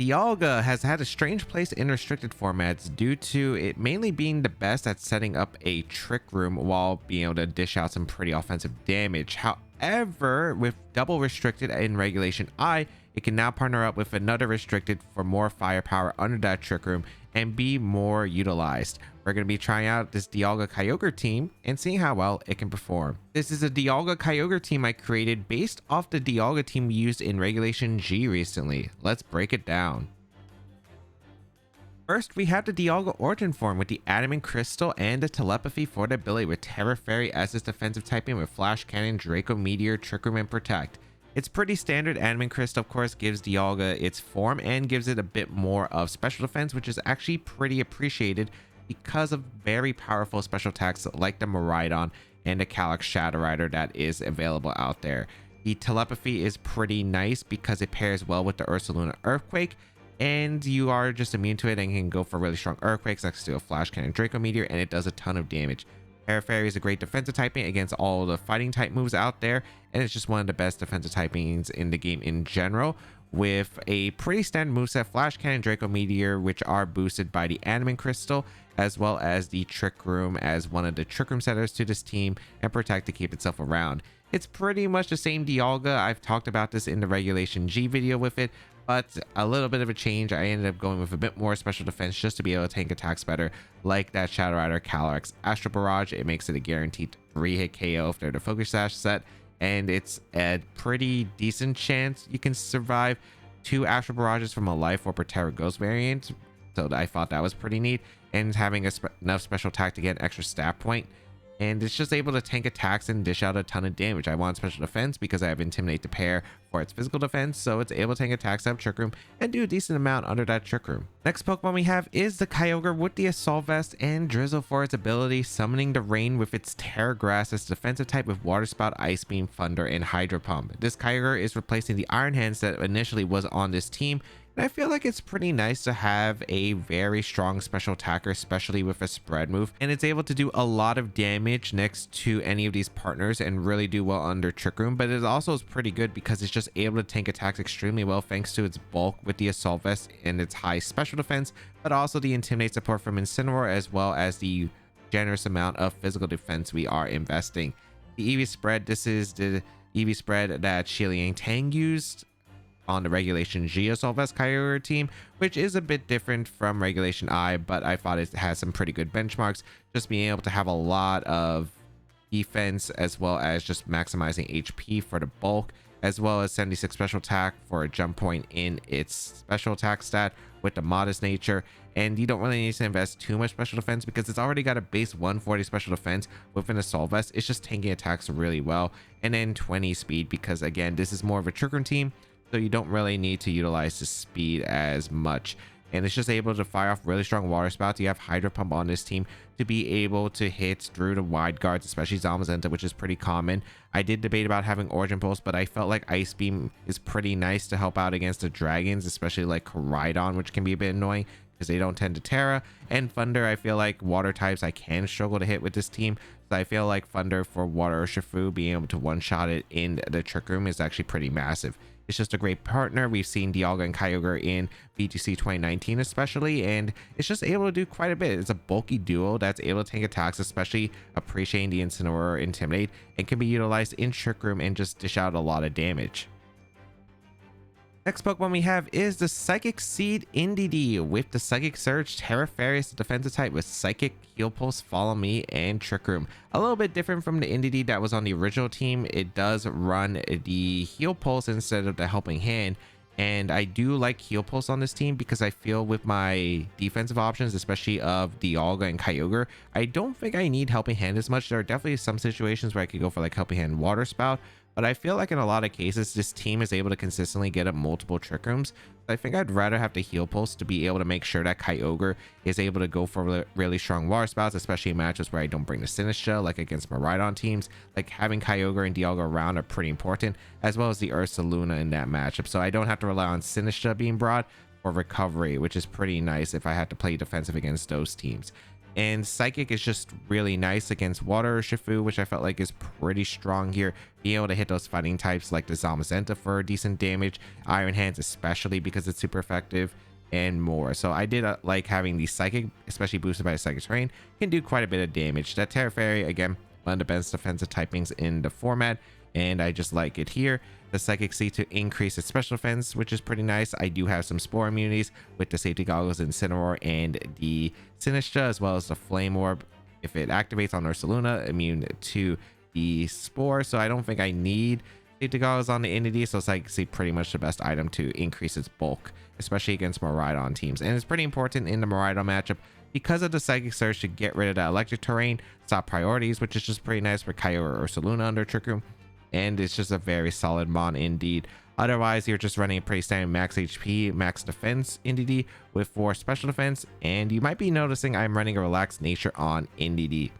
Dialga has had a strange place in restricted formats due to it mainly being the best at setting up a trick room while being able to dish out some pretty offensive damage. However, with double restricted in Regulation I, it can now partner up with another restricted for more firepower under that trick room and be more utilized. We're going to be trying out this Dialga Kyogre team and seeing how well it can perform. This is a Dialga Kyogre team I created based off the Dialga team used in Regulation G recently. Let's break it down. First, we have the Dialga Origin form with the Adamant Crystal and the Telepathy for the ability with Terra Fairy as its defensive typing with Flash Cannon, Draco Meteor, Trick Room, and Protect. It's pretty standard. Adamant Crystal, of course, gives Dialga its form and gives it a bit more of special defense, which is actually pretty appreciated because of very powerful special attacks like the Miraidon and the Calyx Shadow Rider that is available out there. The Telepathy is pretty nice because it pairs well with the Ursaluna Earthquake, and you are just immune to it and can go for really strong earthquakes next to a Flash Cannon Draco Meteor, and it does a ton of damage. Terra Fairy is a great defensive typing against all the fighting type moves out there, and it's just one of the best defensive typings in the game in general, with a pretty standard moveset Flash Cannon, Draco Meteor, which are boosted by the Adamant Crystal, as well as the Trick Room as one of the Trick Room setters to this team, and Protect to keep itself around. It's pretty much the same Dialga. I've talked about this in the Regulation G video with it, but a little bit of a change. I ended up going with a bit more special defense just to be able to tank attacks better, like that Shadow Rider Calyx Astral Barrage. It makes it a guaranteed 3-hit KO if they're the Focus Sash set, and it's a pretty decent chance you can survive 2 Astral Barrages from a Life Orb or Terra Ghost variant, so I thought that was pretty neat. And having enough special attack to get an extra stat point, and it's just able to tank attacks and dish out a ton of damage. I want special defense because I have Intimidate to pair for its physical defense, so it's able to tank attacks out of Trick Room and do a decent amount under that Trick Room. Next Pokemon we have is the Kyogre with the Assault Vest and Drizzle for its ability, summoning the rain with its Terra Grass as defensive type with Water Spout, Ice Beam, Thunder, and Hydro Pump. This Kyogre is replacing the Iron Hands that initially was on this team, and I feel like it's pretty nice to have a very strong special attacker, especially with a spread move, and it's able to do a lot of damage next to any of these partners and really do well under Trick Room. But it also is pretty good because it's just able to tank attacks extremely well thanks to its bulk with the Assault Vest and its high special defense, but also the Intimidate support from Incineroar, as well as the generous amount of physical defense we are investing. The EV spread, this is the EV spread that Shiliang Tang used on the Regulation G Assault Vest Kyogre team, which is a bit different from Regulation I, but I thought it has some pretty good benchmarks, just being able to have a lot of defense as well as just maximizing HP for the bulk, as well as 76 special attack for a jump point in its special attack stat with the modest nature. And you don't really need to invest too much special defense because it's already got a base 140 special defense with an Assault Vest. It's just tanking attacks really well, and then 20 speed because again this is more of a Trick Room team, so you don't really need to utilize the speed as much, and it's just able to fire off really strong water spouts. You have Hydro Pump on this team to be able to hit through the wide guards, especially Zamazenta, which is pretty common. I did debate about having Origin Pulse, but I felt like Ice Beam is pretty nice to help out against the dragons, especially like Koraidon, which can be a bit annoying because they don't tend to Terra. And Thunder, I feel like water types I can struggle to hit with this team, so I feel like Thunder for Water Urshifu being able to one-shot it in the Trick Room is actually pretty massive. It's just a great partner. We've seen Dialga and Kyogre in VGC 2019 especially, and it's just able to do quite a bit. It's a bulky duo that's able to tank attacks, especially appreciating the Incineroar Intimidate, and can be utilized in Trick Room and just dish out a lot of damage. Next Pokemon we have is the Psychic Seed Indeedee with the Psychic Surge, Terra Fairy as the defensive type with Psychic, Heal Pulse, Follow Me, and Trick Room. A little bit different from the Indeedee that was on the original team. It does run the Heal Pulse instead of the Helping Hand, and I do like Heal Pulse on this team because I feel with my defensive options, especially of Dialga and Kyogre, I don't think I need Helping Hand as much. There are definitely some situations where I could go for like Helping Hand Water Spout, but I feel like in a lot of cases this team is able to consistently get up multiple Trick Rooms. So I think I'd rather have the Heal Pulse to be able to make sure that Kyogre is able to go for really strong Water Spouts, especially in matches where I don't bring the Sinistra, like against Miraidon teams. Like having Kyogre and Dialga around are pretty important, as well as the Ursaluna in that matchup, so I don't have to rely on Sinistra being brought for recovery, which is pretty nice if I had to play defensive against those teams. And Psychic is just really nice against Water Shifu, which I felt like is pretty strong here. Being able to hit those fighting types like the Zamazenta for decent damage, Iron Hands especially because it's super effective, and more. So I did like having the Psychic, especially boosted by the Psychic Terrain, can do quite a bit of damage. That Terra Fairy, again, one of the best defensive typings in the format, and I just like it here. The Psychic Seed to increase its special defense, which is pretty nice. I do have some Spore immunities with the Safety Goggles Incineroar and the Sinistcha, as well as the Flame Orb. If it activates on Ursaluna, immune to the Spore. So I don't think I need Safety Goggles on the Entity. So Psychic Seed pretty much the best item to increase its bulk, especially against Miraidon teams. And it's pretty important in the Miraidon matchup because of the Psychic Surge to get rid of that electric terrain, stop priorities, which is just pretty nice for Kyogre Ursaluna under Trick Room. And it's just a very solid mon indeed. Otherwise, you're just running a pretty standard max HP, max defense NDD with 4 special defense. And you might be noticing I'm running a relaxed nature on NDD.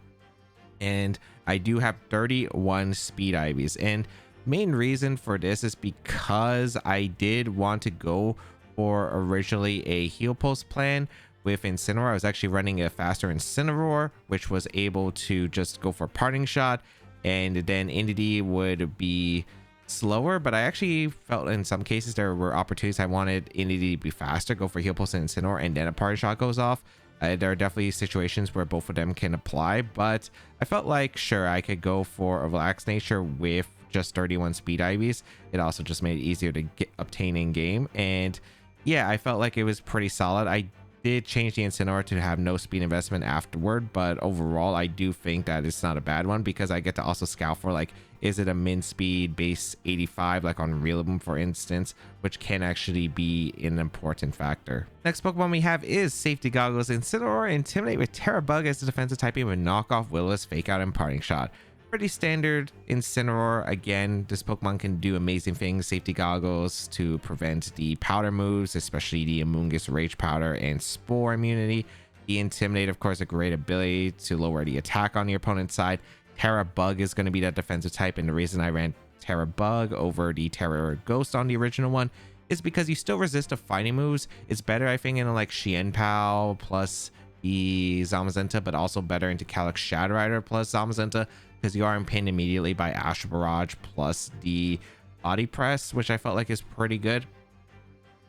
And I do have 31 speed IVs. And main reason for this is because I did want to go for originally a heal pulse plan with Incineroar. I was actually running a faster Incineroar, which was able to just go for Parting Shot, and then NDD would be slower. But I actually felt in some cases there were opportunities I wanted NDD to be faster, go for Heal Pulse and Incineroar, and then a Parting Shot goes off. There are definitely situations where both of them can apply, but I felt like sure I could go for a relaxed nature with just 31 speed IVs. It also just made it easier to obtain in game, and yeah, I felt like it was pretty solid. I did change the Incineroar to have no speed investment afterward, but overall I do think that it's not a bad one because I get to also scout for like, is it a min speed base 85 like on Rillaboom for instance, which can actually be an important factor. Next Pokemon we have is Safety Goggles Incineroar, Intimidate with Terra Bug as the defensive typing with Knockoff, Will-O-Wisp, Fake Out, and Parting Shot. Pretty standard Incineroar. Again, this Pokemon can do amazing things. Safety Goggles to prevent the powder moves, especially the Amoonguss Rage Powder and Spore immunity. The Intimidate, of course, a great ability to lower the attack on your opponent's side. Terra Bug is going to be that defensive type, and the reason I ran Terra Bug over the Terra Ghost on the original one is because you still resist the fighting moves. It's better, I think, in like Xianpao plus the Zamazenta, but also better into Calyx Shadow Rider plus Zamazenta, because you are impinged immediately by Astral Barrage plus the Body Press, which I felt like is pretty good.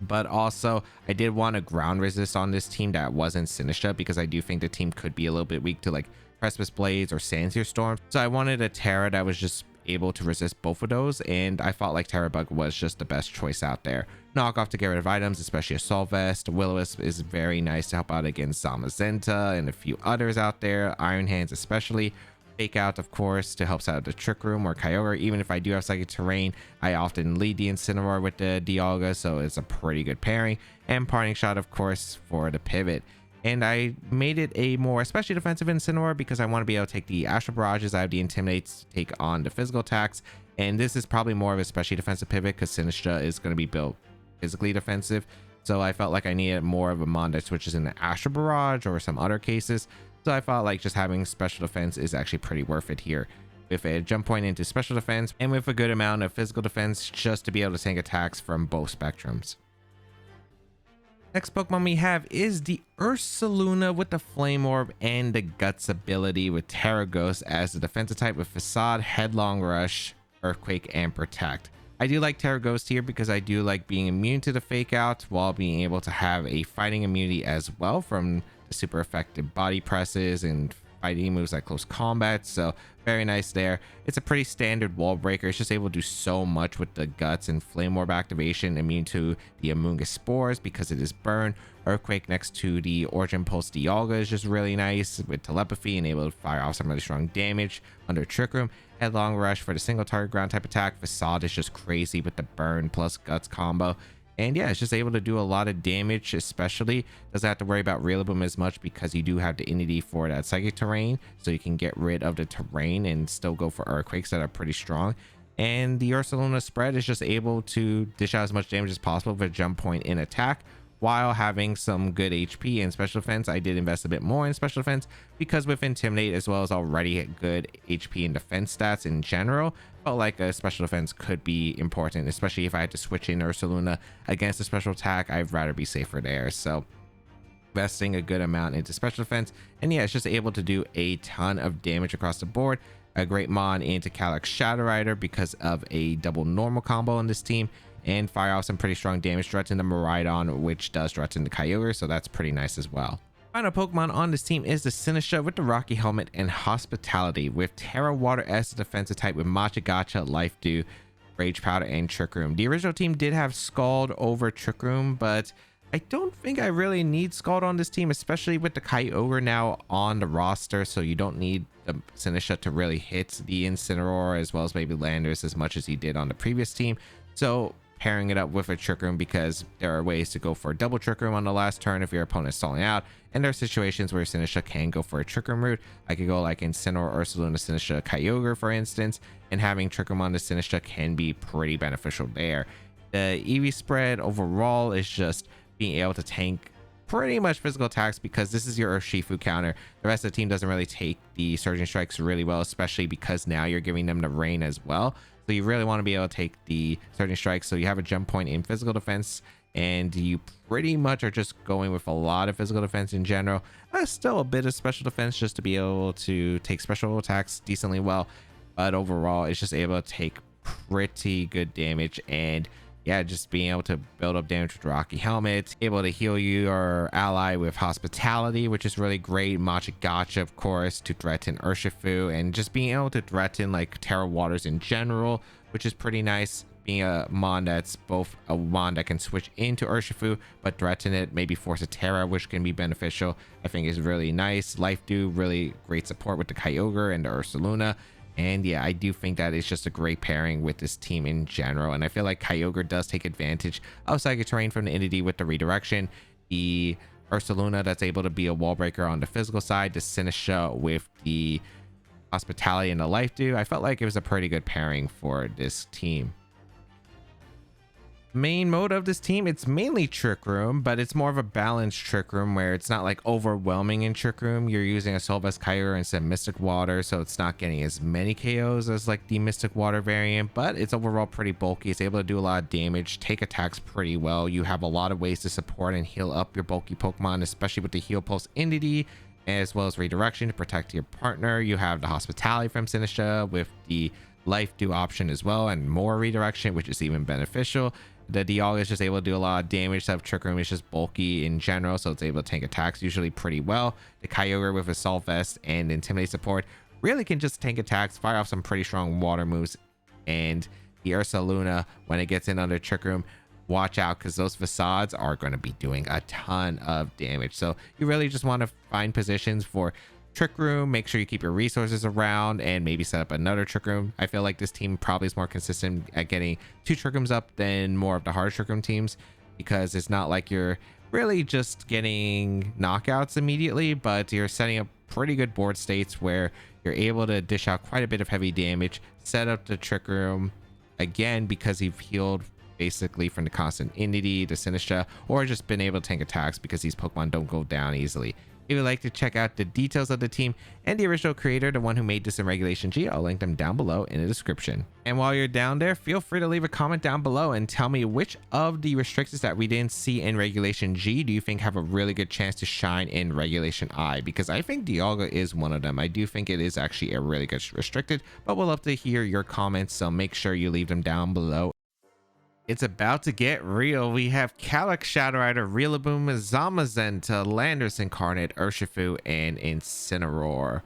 But also I did want a ground resist on this team that wasn't Sinistcha, because I do think the team could be a little bit weak to like Precipice Blades or Sandsear Storm. So I wanted a Terra that was just able to resist both of those, and I felt like Terra Bug was just the best choice out there. Knockoff to get rid of items, especially Assault Vest. Will-O-Wisp is very nice to help out against Zamazenta and a few others out there. Iron Hands especially. Fake Out, of course, to help out the Trick Room or Kyogre. Even if I do have Psychic Terrain, I often lead the Incineroar with the Dialga, so it's a pretty good pairing. And Parting Shot, of course, for the pivot. And I made it a more especially defensive Incineroar because I want to be able to take the Astral Barrages. I have the Intimidates to take on the physical attacks. And this is probably more of a especially defensive pivot because Sinistcha is going to be built physically defensive. So I felt like I needed more of a mon that switches into Astral Barrage or some other cases. So I felt like just having special defense is actually pretty worth it here, with a jump point into special defense and with a good amount of physical defense just to be able to tank attacks from both spectrums. Next Pokemon we have is the Ursaluna with the Flame Orb and the Guts ability with Terra Ghost as the defensive type with Facade, Headlong Rush, Earthquake, and Protect. I do like Terra Ghost here because I do like being immune to the Fake Out while being able to have a fighting immunity as well from the super effective body presses and fighting moves like close combat. So very nice there. It's a pretty standard wall breaker. It's just able to do so much with the Guts and Flame Orb activation, immune to the Amoonguss Spores because it is burn. Earthquake next to the Origin Pulse Dialga is just really nice with telepathy and able to fire off some really strong damage under Trick Room. Headlong Rush for the single target ground type attack. Facade is just crazy with the burn plus Guts combo. And yeah, it's just able to do a lot of damage, especially doesn't have to worry about Rillaboom as much because you do have the immunity for that Psychic Terrain, so you can get rid of the terrain and still go for Earthquakes that are pretty strong. And the Ursaluna spread is just able to dish out as much damage as possible with a jump point in attack while having some good HP and special defense. I did invest a bit more in special defense because with Intimidate as well as already good HP and defense stats in general, felt like a special defense could be important, especially if I had to switch in Ursaluna against a special attack. I'd rather be safer there. So investing a good amount into special defense, and yeah, it's just able to do a ton of damage across the board. A great mon into Calyx Shadow Rider because of a double normal combo on this team, and fire off some pretty strong damage threaten the Miraidon, which does threaten the Kyogre, so that's pretty nice as well. Final Pokemon on this team is the Sinistcha with the Rocky Helmet and Hospitality, with Terra Water as the defensive type with Matcha Gotcha, Life Dew, Rage Powder, and Trick Room. The original team did have Scald over Trick Room, but I don't think I really need Scald on this team, especially with the Kyogre now on the roster, so you don't need the Sinistcha to really hit the Incineroar as well as maybe Landorus as much as you did on the previous team. So pairing it up with a Trick Room, because there are ways to go for a double Trick Room on the last turn if your opponent's stalling out, and there are situations where Sinistcha can go for a Trick Room route. I could go like Incineroar, Ursaluna, Sinistcha, Kyogre for instance, and having Trick Room on the Sinistcha can be pretty beneficial there. The EV spread overall is just being able to tank pretty much physical attacks, because this is your Urshifu counter. The rest of the team doesn't really take the Surging Strikes really well, especially because now you're giving them the rain as well. So you really want to be able to take the Surging Strikes, so you have a jump point in physical defense, and you pretty much are just going with a lot of physical defense in general. Still a bit of special defense just to be able to take special attacks decently well, but overall it's just able to take pretty good damage. And yeah, just being able to build up damage with Rocky Helmet, able to heal your ally with Hospitality, which is really great. Matcha Gotcha, of course, to threaten Urshifu, and just being able to threaten like Terra Waters in general, which is pretty nice. Being a mon that's both a mon that can switch into Urshifu, but threaten it, maybe force a Terra, which can be beneficial, I think is really nice. Life Dew, really great support with the Kyogre and the Ursaluna. And yeah, I do think that it's just a great pairing with this team in general. And I feel like Kyogre does take advantage of Psychic Terrain from the Entity with the redirection. The Ursaluna that's able to be a wall breaker on the physical side. The Sinistcha with the Hospitality and the Life Dew. I felt like it was a pretty good pairing for this team. Main mode of this team, it's mainly Trick Room, but it's more of a balanced Trick Room where it's not like overwhelming in Trick Room. You're using a Solvest Kyogre instead of Mystic Water, so it's not getting as many KOs as like the Mystic Water variant, but it's overall pretty bulky. It's able to do a lot of damage, take attacks pretty well. You have a lot of ways to support and heal up your bulky Pokemon, especially with the Heal Pulse Entity, as well as redirection to protect your partner. You have the Hospitality from Sinistcha with the Life Dew option as well, and more redirection, which is even beneficial. The Dialga is just able to do a lot of damage. That Trick Room is just bulky in general, so it's able to tank attacks usually pretty well. The Kyogre with Assault Vest and Intimidate support really can just tank attacks, fire off some pretty strong water moves. And the Ursaluna, when it gets in under Trick Room, watch out, because those facades are going to be doing a ton of damage. So you really just want to find positions for Trick Room, make sure you keep your resources around, and maybe set up another Trick Room. I feel like this team probably is more consistent at getting 2 Trick Rooms up than more of the hard Trick Room teams, because it's not like you're really just getting knockouts immediately, but you're setting up pretty good board states where you're able to dish out quite a bit of heavy damage, set up the Trick Room again because you've healed basically from the constant Entity, the Sinistcha, or just been able to tank attacks because these Pokemon don't go down easily. If you'd like to check out the details of the team and the original creator, the one who made this in Regulation G, I'll link them down below in the description. And while you're down there, feel free to leave a comment down below and tell me which of the restricteds that we didn't see in Regulation G do you think have a really good chance to shine in Regulation I, because I think Dialga is one of them. I do think it is actually a really good restricted, but we'll love to hear your comments, so make sure you leave them down below. It's about to get real. We have Calyx Shadow Rider, Rillaboom, Zamazenta, Landorus Incarnate, Urshifu, and Incineroar.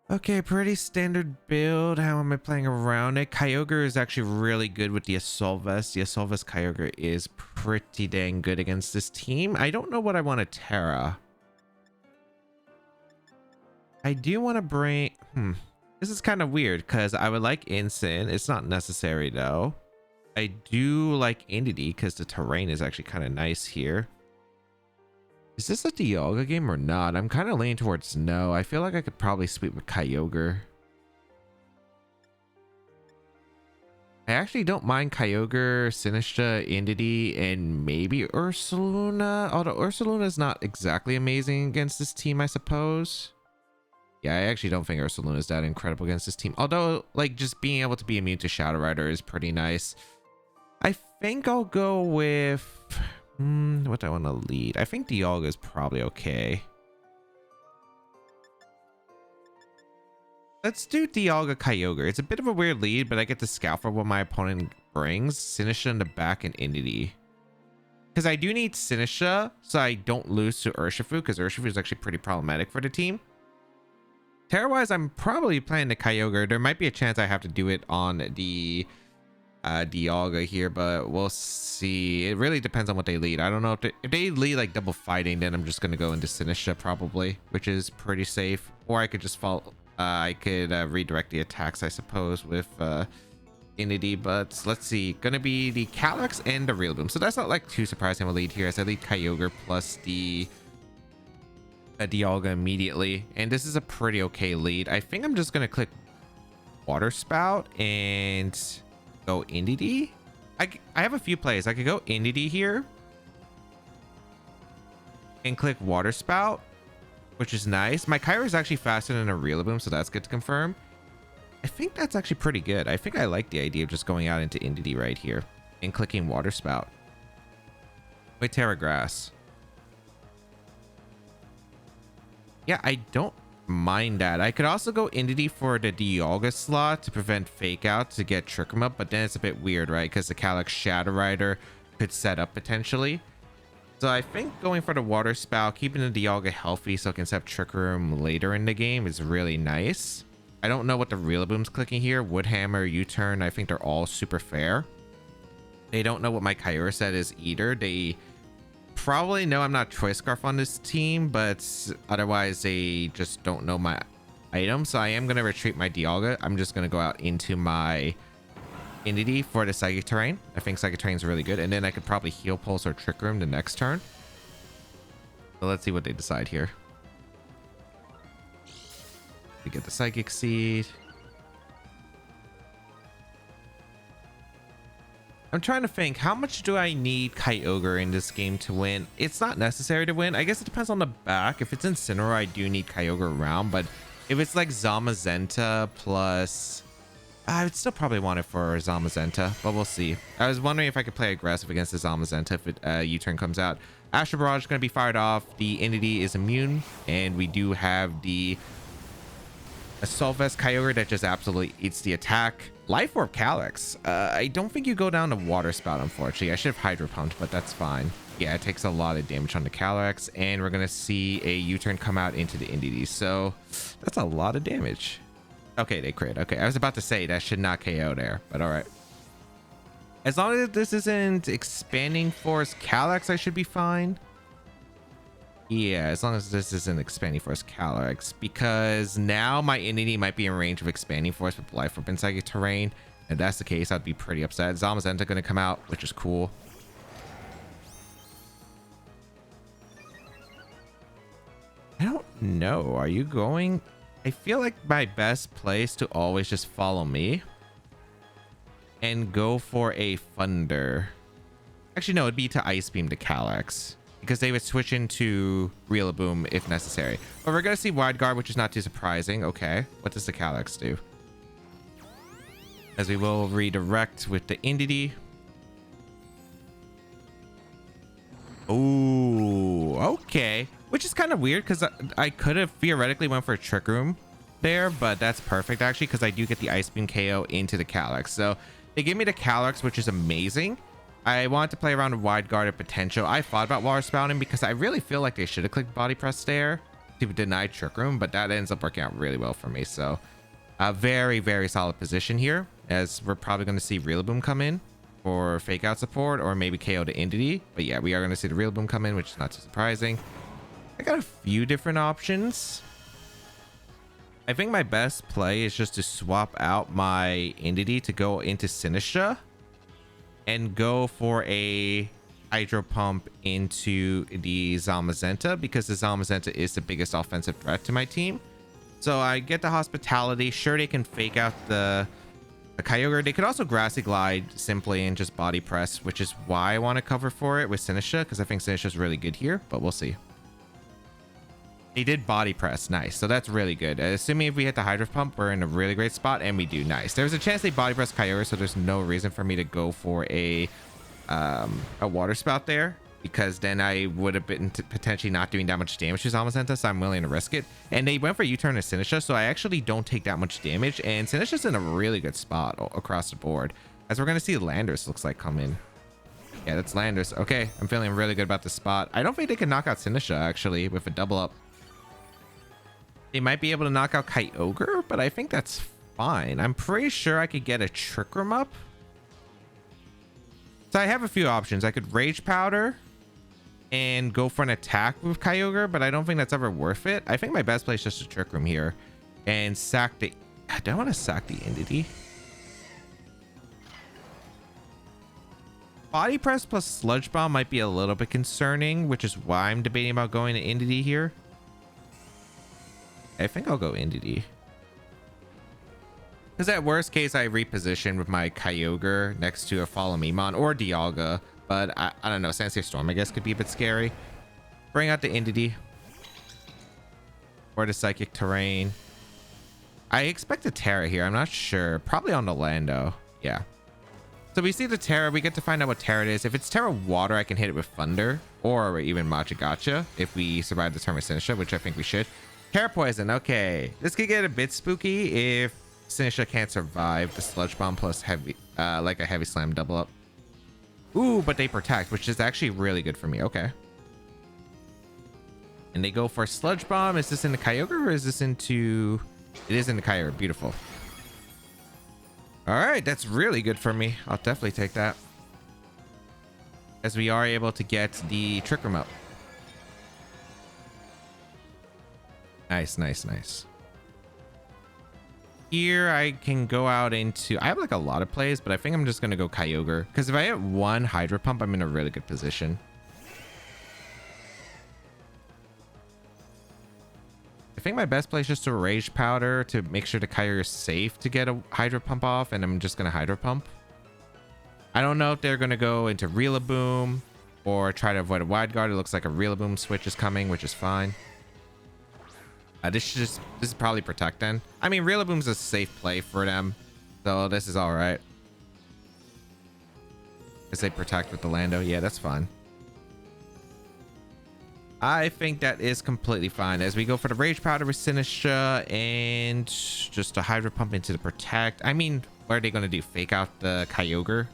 Okay, pretty standard build. How am I playing around it? Kyogre is actually really good with the Assault Vest. The Assault Vest Kyogre is pretty dang good against this team. I don't know what I want to Terra. I do want to bring... This is kind of weird because I would like Incin. It's not necessary though. I do like Entity because the terrain is actually kind of nice here. Is this a Dialga game or not? I'm kind of leaning towards no. I feel like I could probably sweep with Kyogre. I actually don't mind Kyogre, Sinistcha, Entity, and maybe Ursaluna. Although Ursaluna is not exactly amazing against this team, I suppose. Yeah, I actually don't think Ursaluna is that incredible against this team. Although, like, just being able to be immune to Shadow Rider is pretty nice. I think I'll go with What do I want to lead? I think Dialga is probably okay. Let's do Dialga Kyogre. It's a bit of a weird lead, but I get to scout for what my opponent brings. Sinisha in the back and Entity. Because I do need Sinisha, so I don't lose to Urshifu, because Urshifu is actually pretty problematic for the team. Terra-wise, I'm probably playing the Kyogre. There might be a chance I have to do it on the Dialga here, but we'll see. It really depends on what they lead. I don't know if they lead like double fighting, then I'm just going to go into Sinisha probably, which is pretty safe. Or I could just follow... I could redirect the attacks, I suppose, with Entity, but let's see. Gonna be the Calyx and the Rillaboom. So that's not like too surprising of a lead here, as I lead Kyogre plus the Dialga immediately. And this is a pretty okay lead. I think I'm just gonna click Water Spout and go Entity. I have a few plays. I could go Entity here and click Water Spout, which is nice. My Kyogre is actually faster than a Rillaboom, so that's good to confirm. I think that's actually pretty good. I think I like the idea of just going out into Entity right here and clicking Water Spout. Wait, Terra Grass. Yeah, I don't mind that. I could also go Entity for the Dialga slot to prevent Fake Out to get Trick Room up, but then it's a bit weird, right? Because the Calyx Shadow Rider could set up potentially. So I think going for the Water Spout, keeping the Dialga healthy so it can set up Trick Room later in the game is really nice. I don't know what the Rillaboom's clicking here. Woodhammer, U-Turn, I think they're all super fair. They don't know what my Kyogre set is either. They probably know I'm not Choice Scarf on this team, but otherwise they just don't know my item. So I am going to retreat my Dialga. I'm just going to go out into my Entity for the Psychic Terrain. I think Psychic Terrain is really good, and then I could probably Heal Pulse or Trick Room the next turn. So let's see what they decide here. We get the Psychic Seed. I'm trying to think, how much do I need Kyogre in this game to win? It's not necessary to win. I guess it depends on the back. If it's Incineroar, I do need Kyogre around, but if it's like Zamazenta plus... I would still probably want it for Zamazenta, but we'll see. I was wondering if I could play aggressive against the Zamazenta if it U-turn comes out. Astral Barrage is going to be fired off. The Entity is immune, and we do have the Assault Vest Kyogre that just absolutely eats the attack. Life Orb Calyx. I don't think you go down to Water Spout, unfortunately. I should have Hydro Pumped, but that's fine. Yeah, it takes a lot of damage on the Calyx, and we're going to see a U-turn come out into the Entity. So that's a lot of damage. Okay, they crit. Okay, I was about to say that should not KO there, but all right. As long as this isn't Expanding Force Calyx, I should be fine. Yeah, as long as this isn't Expanding Force Calyx, because now my Entity might be in range of Expanding Force with Life Orb and Psychic Terrain. If that's the case, I'd be pretty upset. Zamazenta going to come out, which is cool. I don't know. Are you going... I feel like my best place to always just follow me and go for a Thunder. Actually, no, it'd be to Ice Beam the Calyx because they would switch into Rillaboom if necessary. But we're going to see Wide Guard, which is not too surprising. Okay, what does the Calyx do? As we will redirect with the Entity. Oh, okay. Which is kind of weird because I could have theoretically went for a Trick Room there, but that's perfect actually because I do get the Ice Beam KO into the Calyx. So they gave me the Calyx, which is amazing. I wanted to play around with Wide Guard at potential. I thought about Water Spouting because I really feel like they should have clicked Body Press there to deny Trick Room, but that ends up working out really well for me. So a very, very solid position here, as we're probably going to see Rillaboom come in for Fake Out support or maybe KO to Entity. But yeah, we are going to see the Rillaboom come in, which is not too surprising. I got a few different options. I think my best play is just to swap out my Entity to go into Sinisha and go for a Hydro Pump into the Zamazenta because the Zamazenta is the biggest offensive threat to my team. So I get the Hospitality. Sure, they can Fake Out the Kyogre. They could also Grassy Glide simply and just Body Press, which is why I want to cover for it with Sinisha because I think Sinisha is really good here, but we'll see. They did Body Press. Nice. So that's really good. Assuming if we hit the Hydro Pump, we're in a really great spot, and we do. Nice. There's a chance they Body Press Kyogre, so there's no reason for me to go for a Water Spout there. because then I would have been potentially not doing that much damage to Zamazenta, so I'm willing to risk it. And they went for U-turn and Sinistra, so I actually don't take that much damage, and Sinistra's in a really good spot across the board. As we're going to see Landers looks like come in. Yeah, that's Landers. Okay, I'm feeling really good about this spot. I don't think they can knock out Sinistra, actually, with a double up. They might be able to knock out Kyogre, but I think that's fine. I'm pretty sure I could get a Trick Room up. So I have a few options. I could Rage Powder and go for an attack with Kyogre, but I don't think that's ever worth it. I think my best play is just a Trick Room here and sack the... I don't want to sack the Entity. Body Press plus Sludge Bomb might be a little bit concerning, which is why I'm debating about going to Entity here. I think I'll go Entity. Because at worst case, I reposition with my Kyogre next to a Fallen Mimon or Dialga. But I don't know. Sandsear Storm, I guess, could be a bit scary. Bring out the Entity. Or the Psychic Terrain. I expect a Terra here. I'm not sure. Probably on the Lando. Yeah. So we see the Terra. We get to find out what Terra it is. If it's Terra Water, I can hit it with Thunder. Or even Machagacha if we survive the turn with Sinistra, which I think we should. Terra Poison. Okay. This could get a bit spooky if Sinistra can't survive the Sludge Bomb plus heavy, like a Heavy Slam double up. Ooh, but they protect, which is actually really good for me. Okay. And they go for Sludge Bomb. Is this into Kyogre or is this into... It is into Kyogre. Beautiful. All right. That's really good for me. I'll definitely take that. As we are able to get the Trick Room up. Nice, nice, nice. Here I can go out into... I have like a lot of plays, but I think I'm just going to go Kyogre. Because if I hit one Hydro Pump, I'm in a really good position. I think my best play is just to Rage Powder to make sure the Kyogre is safe to get a Hydro Pump off. And I'm just going to Hydro Pump. I don't know if they're going to go into Rillaboom or try to avoid a Wide Guard. It looks like a Rillaboom switch is coming, which is fine. This is probably Protect then. I mean, Rillaboom's a safe play for them, so this is all right. Because they Protect with the Lando. Yeah, that's fine. I think that is completely fine. As we go for the Rage Powder with Sinistra and just a Hydro Pump into the Protect. I mean, what are they going to do? Fake out the Kyogre?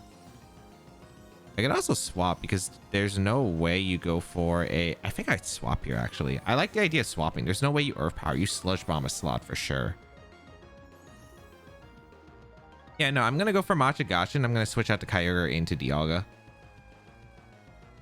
I could also swap because there's no way you go for a... I think I'd swap here, actually. I like the idea of swapping. There's no way you Earth Power. You Sludge Bomb a slot for sure. Yeah, no, I'm going to go for Machagacha and I'm going to switch out the Kyogre into Dialga.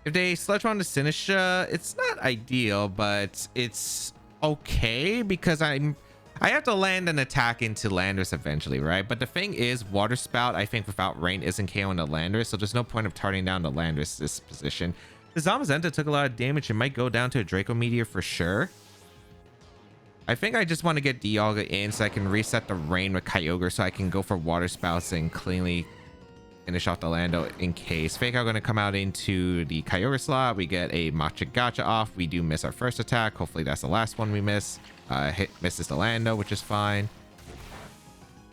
If they Sludge Bomb to Sinistra, it's not ideal, but it's okay because I have to land an attack into Landorus eventually, right? But the thing is, Water Spout, I think without Rain isn't KOing the Landorus, so there's no point of targeting down the Landorus this position. The Zamazenta took a lot of damage. It might go down to a Draco Meteor for sure. I think I just want to get Dialga in so I can reset the Rain with Kyogre so I can go for Water Spouts and cleanly finish off the Lando in case. Fake Out going to come out into the Kyogre slot. We get a Machagacha off. We do miss our first attack. Hopefully that's the last one we miss. Misses the Lando, which is fine.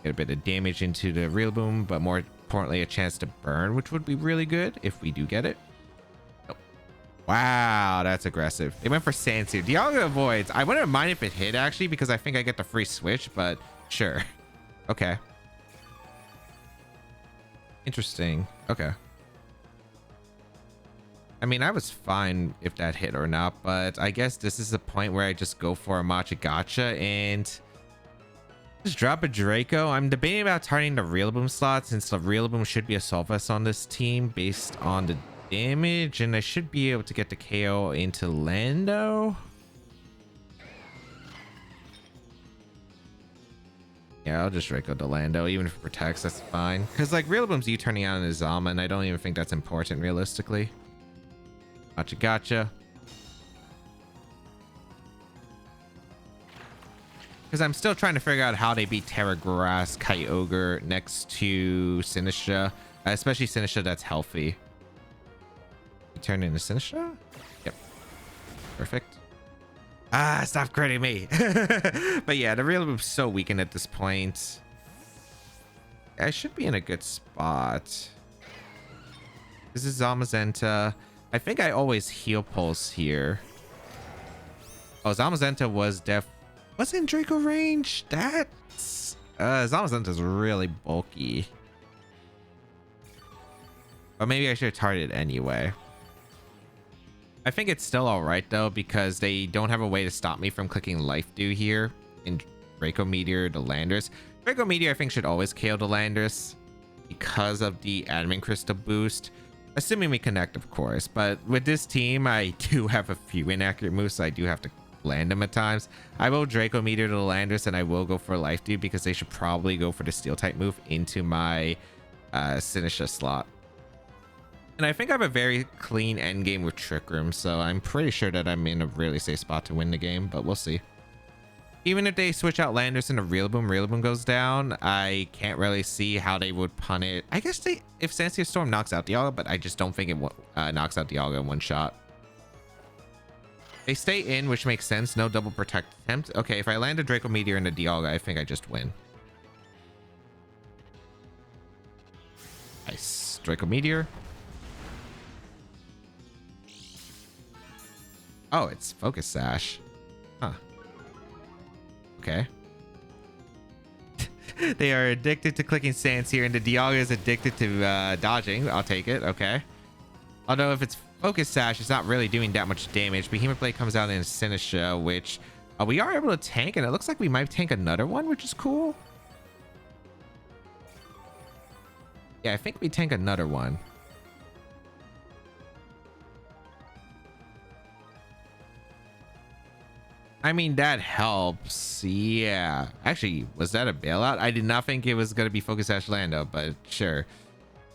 Get a bit of damage into the Rillaboom, but more importantly, a chance to burn, which would be really good if we do get it. Oh. Wow, that's aggressive. They went for Sandsear. Dialga avoids. I wouldn't mind if it hit, actually, because I think I get the free switch, but sure. Okay. Interesting. Okay. I mean, I was fine if that hit or not, but I guess this is the point where I just go for a Machagacha and just drop a Draco. I'm debating about targeting the Rillaboom slot since the Rillaboom should be a Solvus on this team based on the damage, and I should be able to get the KO into Lando. Yeah, I'll just Draco the Lando, even if it protects, that's fine. Because like Rillaboom's U-turning out in his Zama, and I don't even think that's important realistically. Machagacha. Because I'm still trying to figure out how they beat Terra Grass Kyogre next to Sinistra. Especially Sinistra that's healthy. Turn into Sinistra? Yep. Perfect. Ah, stop critting me. But yeah, the Rillaboom's so weakened at this point. I should be in a good spot. This is Zamazenta. I think I always heal pulse here. Oh, Zamazenta was in Draco range. That's Zamazenta's really bulky. But maybe I should have targeted anyway. I think it's still all right though, because they don't have a way to stop me from clicking Life Dew here in Draco Meteor to Landorus. Draco Meteor I think should always KO the Landorus because of the Admin Crystal boost, assuming we connect, of course. But with this team, I do have a few inaccurate moves, so I do have to land them at times. I will Draco Meteor to the Landorus, and I will go for Life Dew because they should probably go for the Steel type move into my Sinistra slot. And I think I have a very clean end game with Trick Room, so I'm pretty sure that I'm in a really safe spot to win the game, but we'll see. Even if they switch out Landorus and a Rillaboom goes down, I can't really see how they would punish. I guess if Sansir Storm knocks out Dialga, but I just don't think it knocks out Dialga in one shot. They stay in, which makes sense. No double protect attempt. Okay, if I land a Draco Meteor and a Dialga, I think I just win. Nice. Draco Meteor. Oh, it's Focus Sash. Huh. Okay. They are addicted to clicking Sands here, and the Dialga is addicted to dodging. I'll take it. Okay. Although if it's Focus Sash, it's not really doing that much damage. Behemoth Blade comes out in Sinistra, which we are able to tank, and it looks like we might tank another one, which is cool. Yeah, I think we tank another one. I mean, that helps. Yeah. Actually, was that a bailout? I did not think it was going to be Focus Sash Lando, but sure.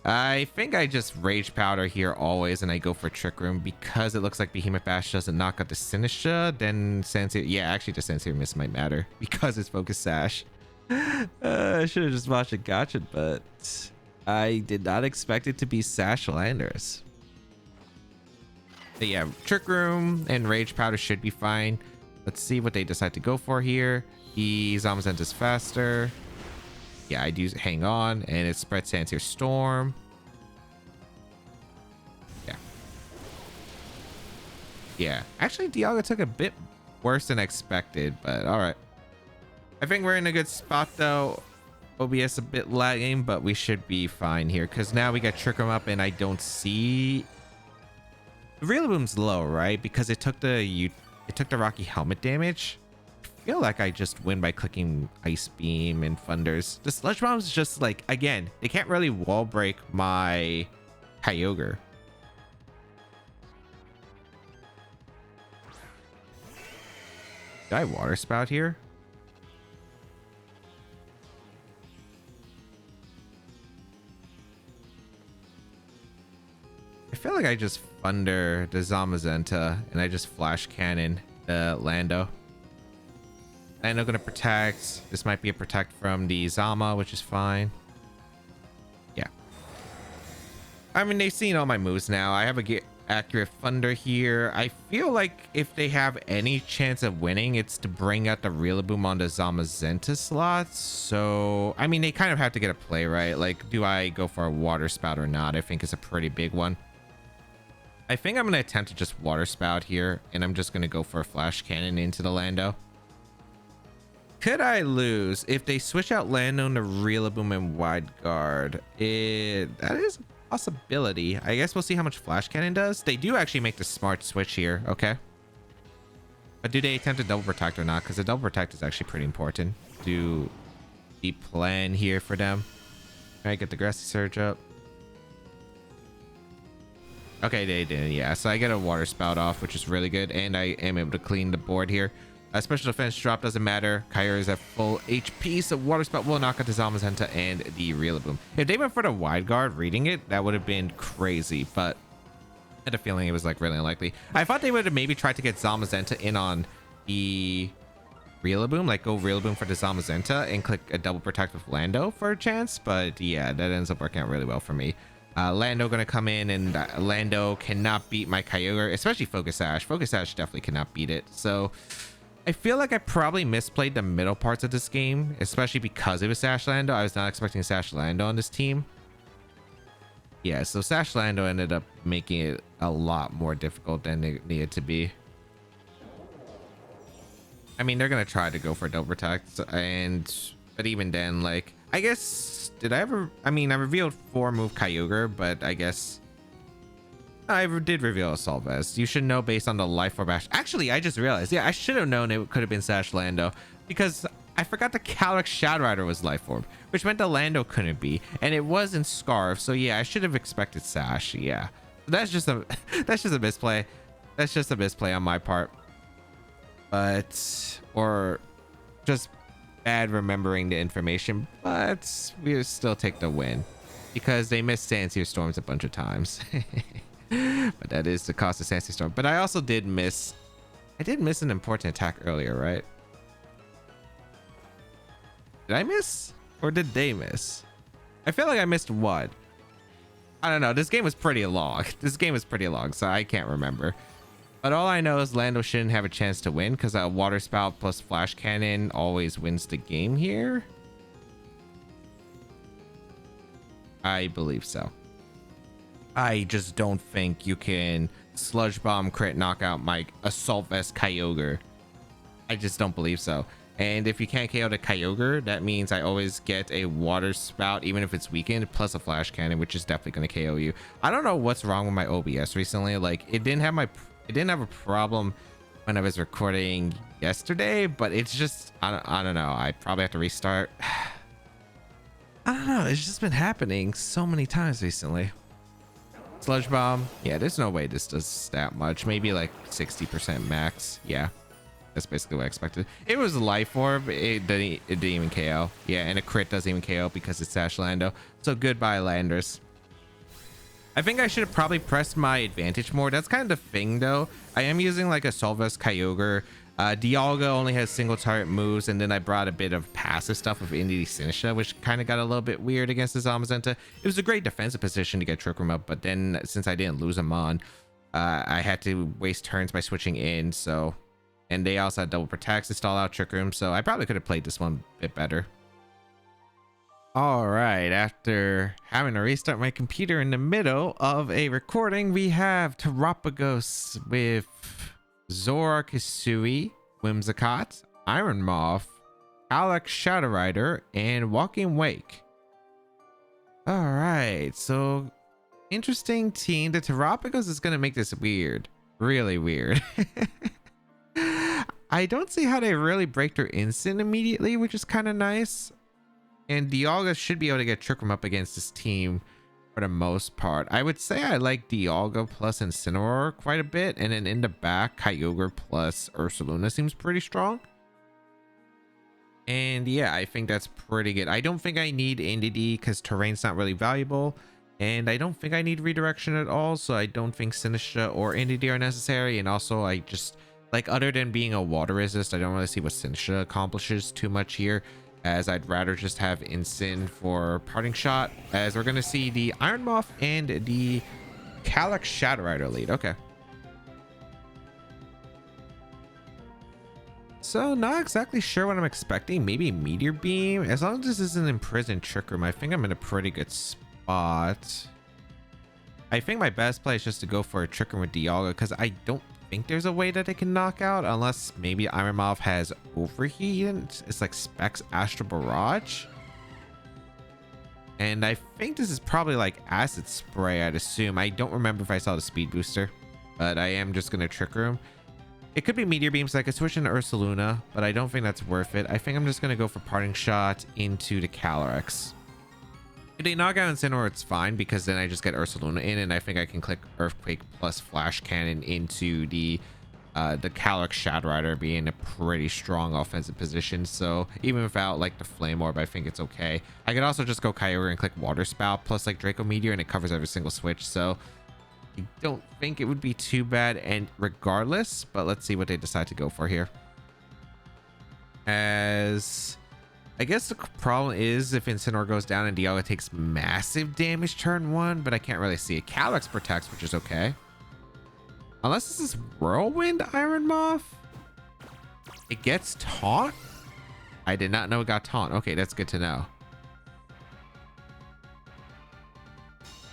I think I just Rage Powder here always, and I go for Trick Room because it looks like Behemoth Bash doesn't knock out the Sinistra. Then Sansir, yeah, actually the Sansir miss might matter because it's Focus Sash. I should have just watched it gotcha, but I did not expect it to be Sash Landers. But yeah, Trick Room and Rage Powder should be fine. Let's see what they decide to go for here. The Zamazenta is faster. Yeah, I do hang on, and it spreads Sansir Storm. Yeah. Yeah. Actually, Dialga took a bit worse than expected, but all right. I think we're in a good spot, though. OBS a bit lagging, but we should be fine here, because now we got Trick Room up, and I don't see... Rillaboom's low, right? Because it took the Rocky Helmet damage. I feel like I just win by clicking Ice Beam and Thunders. The Sludge Bomb's just like, again, they can't really wall break my Kyogre. Did I Water Spout here? I feel like I just Thunder the Zamazenta and I just Flash Cannon the Lando. Lando gonna protect. This might be a protect from the Zama, which is fine. Yeah. I mean, they've seen all my moves now. I have a accurate Thunder here. I feel like if they have any chance of winning, it's to bring out the Rillaboom on the Zamazenta slots. So, I mean, they kind of have to get a play, right? Like, do I go for a Water Spout or not? I think it's a pretty big one. I think I'm going to attempt to just Water Spout here, and I'm just going to go for a Flash Cannon into the Lando. Could I lose if they switch out Lando to Rillaboom and Wide Guard? That is a possibility. I guess we'll see how much Flash Cannon does. They do actually make the smart switch here. Okay. But do they attempt to double protect or not? Because the double protect is actually pretty important to the plan here for them. All right, get the Grassy Surge up. Okay, they did. Yeah, so I get a Water Spout off, which is really good. And I am able to clean the board here. Special defense drop doesn't matter. Kyogre is at full HP, so Water Spout will knock out the Zamazenta and the Rillaboom. If they went for the Wide Guard reading it, that would have been crazy, but I had a feeling it was like really unlikely. I thought they would have maybe tried to get Zamazenta in on the Rillaboom, like go Rillaboom for the Zamazenta and click a double protect with Lando for a chance, but yeah, that ends up working out really well for me. Lando gonna come in, and Lando cannot beat my Kyogre, especially Focus Sash. Focus Sash definitely cannot beat it, so I feel like I probably misplayed the middle parts of this game, especially because it was Sash Lando. I was not expecting Sash Lando on this team. Yeah, so Sash Lando ended up making it a lot more difficult than it needed to be. I mean, they're gonna try to go for double protect, but even then, like, I guess, I mean, I revealed 4-move Kyogre, but I guess I did reveal Assault Vest. You should know based on the Life Orb Ash. Actually, I just realized, yeah, I should have known it could have been Sash Lando, because I forgot the Calyx Shadow Rider was Life Orb, which meant the Lando couldn't be, and it was in Scarf, so yeah, I should have expected Sash. Yeah, that's just a misplay. That's just a misplay on my part, or just bad remembering the information. But we still take the win because they missed Sandsear Storms a bunch of times. But that is the cost of Sandsear Storm. But I also did miss an important attack earlier, right? Did I miss, or did they miss? I feel like I missed one. I don't know. This game was pretty long. So I can't remember. But all I know is Lando shouldn't have a chance to win because a Water Spout plus Flash Cannon always wins the game here. I believe so. I just don't think you can Sludge Bomb crit knock out my Assault Vest Kyogre. I just don't believe so. And if you can't KO the Kyogre, that means I always get a Water Spout, even if it's weakened, plus a Flash Cannon, which is definitely going to KO you. I don't know what's wrong with my OBS recently. Like, it didn't have a problem when I was recording yesterday, but it's just, I don't know. I probably have to restart. I don't know. It's just been happening so many times recently. Sludge Bomb. Yeah, there's no way this does that much. Maybe like 60% max. Yeah. That's basically what I expected. It was a Life Orb. It didn't even KO. Yeah, and a crit doesn't even KO because it's Sash Lando. So goodbye, Landers. I think I should have probably pressed my advantage more. That's kind of the thing, though. I am using like a Assault Vest Kyogre. Dialga only has single target moves, and then I brought a bit of passive stuff with Indy Sinisha, which kind of got a little bit weird against the Zamazenta. It was a great defensive position to get Trick Room up, but then since I didn't lose him on, I had to waste turns by switching in, so... And they also had double protects to stall out Trick Room, so I probably could have played this one a bit better. All right, after having to restart my computer in the middle of a recording, we have Terapagos with Zoroark Hisui, Whimsicott, Iron Moth, Alex Shadow Rider, and Walking Wake. All right, so interesting team. The Terapagos is going to make this weird, really weird. I don't see how they really break their instant immediately, which is kind of nice. And Dialga should be able to get Trick Room up against this team for the most part. I would say I like Dialga plus Incineroar quite a bit. And then in the back, Kyogre plus Ursaluna seems pretty strong. And yeah, I think that's pretty good. I don't think I need Indeedee because terrain's not really valuable. And I don't think I need redirection at all. So I don't think Sinistra or Indeedee are necessary. And also I just... like, other than being a water resist, I don't really see what Sinistra accomplishes too much here, as I'd rather just have Incin for Parting Shot, as we're going to see the Iron Moth and the Calyx Shadow Rider lead. Okay. So, not exactly sure what I'm expecting. Maybe Meteor Beam. As long as this isn't Imprisoned Trick Room, I think I'm in a pretty good spot. I think my best play is just to go for a Trick Room with Dialga, because I don't think there's a way that it can knock out, unless maybe Iron Moth has Overheat. It's like Specs Astral Barrage, and I think this is probably like Acid Spray, I'd assume. I don't remember if I saw the Speed Booster, but I am just gonna Trick Room. It could be Meteor Beam, so I could switch into Ursaluna, but I don't think that's worth it. I think I'm just gonna go for Parting Shot into the Calyrex. If they knock out Incineroar, it's fine, because then I just get Ursaluna in, and I think I can click Earthquake plus Flash Cannon into the Calyx Shadow Rider being in a pretty strong offensive position. So even without like the Flame Orb, I think it's okay. I could also just go Kyogre and click Water Spout plus like Draco Meteor, and it covers every single switch. So I don't think it would be too bad, and regardless, but let's see what they decide to go for here. As... I guess the problem is if Incineroar goes down and Dialga takes massive damage turn one, but I can't really see it. Calyx protects, which is okay. Unless this is Whirlwind Iron Moth. It gets Taunt? I did not know it got Taunt. Okay, that's good to know.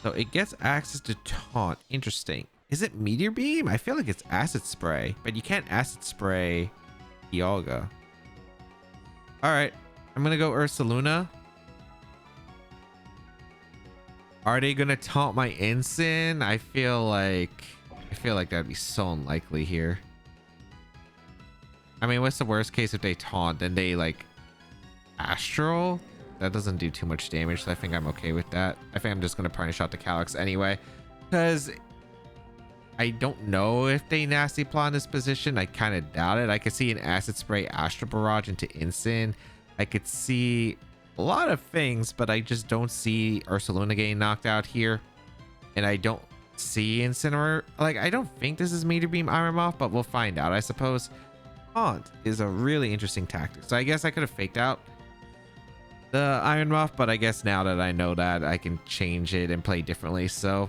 So it gets access to taunt. Interesting. Is it Meteor Beam? I feel like it's Acid Spray, but you can't Acid Spray Dialga. All right, I'm gonna go Ursaluna. Are they gonna taunt my Ensign? I feel like that'd be so unlikely here. I mean, what's the worst case if they taunt? Then they like Astral? That doesn't do too much damage, so I think I'm okay with that. I think I'm just gonna punish out the Calyx anyway, because I don't know if they Nasty Plot in this position. I kind of doubt it. I could see an Acid Spray Astral Barrage into Ensign. I could see a lot of things, but I just don't see Ursaluna getting knocked out here. And I don't see Incineroar. Like, I don't think this is Meteor Beam Iron Moth, but we'll find out, I suppose. Taunt is a really interesting tactic. So I guess I could have faked out the Iron Moth, but I guess now that I know that, I can change it and play differently. So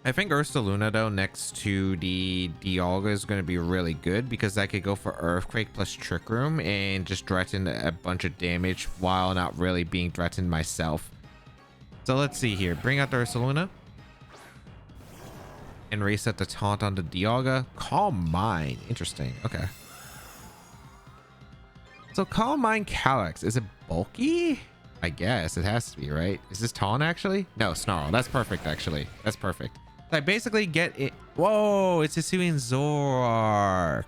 I think Ursaluna though next to the Dialga is going to be really good, because I could go for Earthquake plus Trick Room and just threaten a bunch of damage while not really being threatened myself. So let's see here. Bring out the Ursaluna and reset the taunt on the Dialga. Calm Mind. Interesting. Okay. So Calm Mind Calyx. Is it bulky? I guess it has to be, right? Is this taunt actually? No, Snarl. That's perfect actually. That's perfect. I basically get it. Whoa, it's Hisuian Zoroark.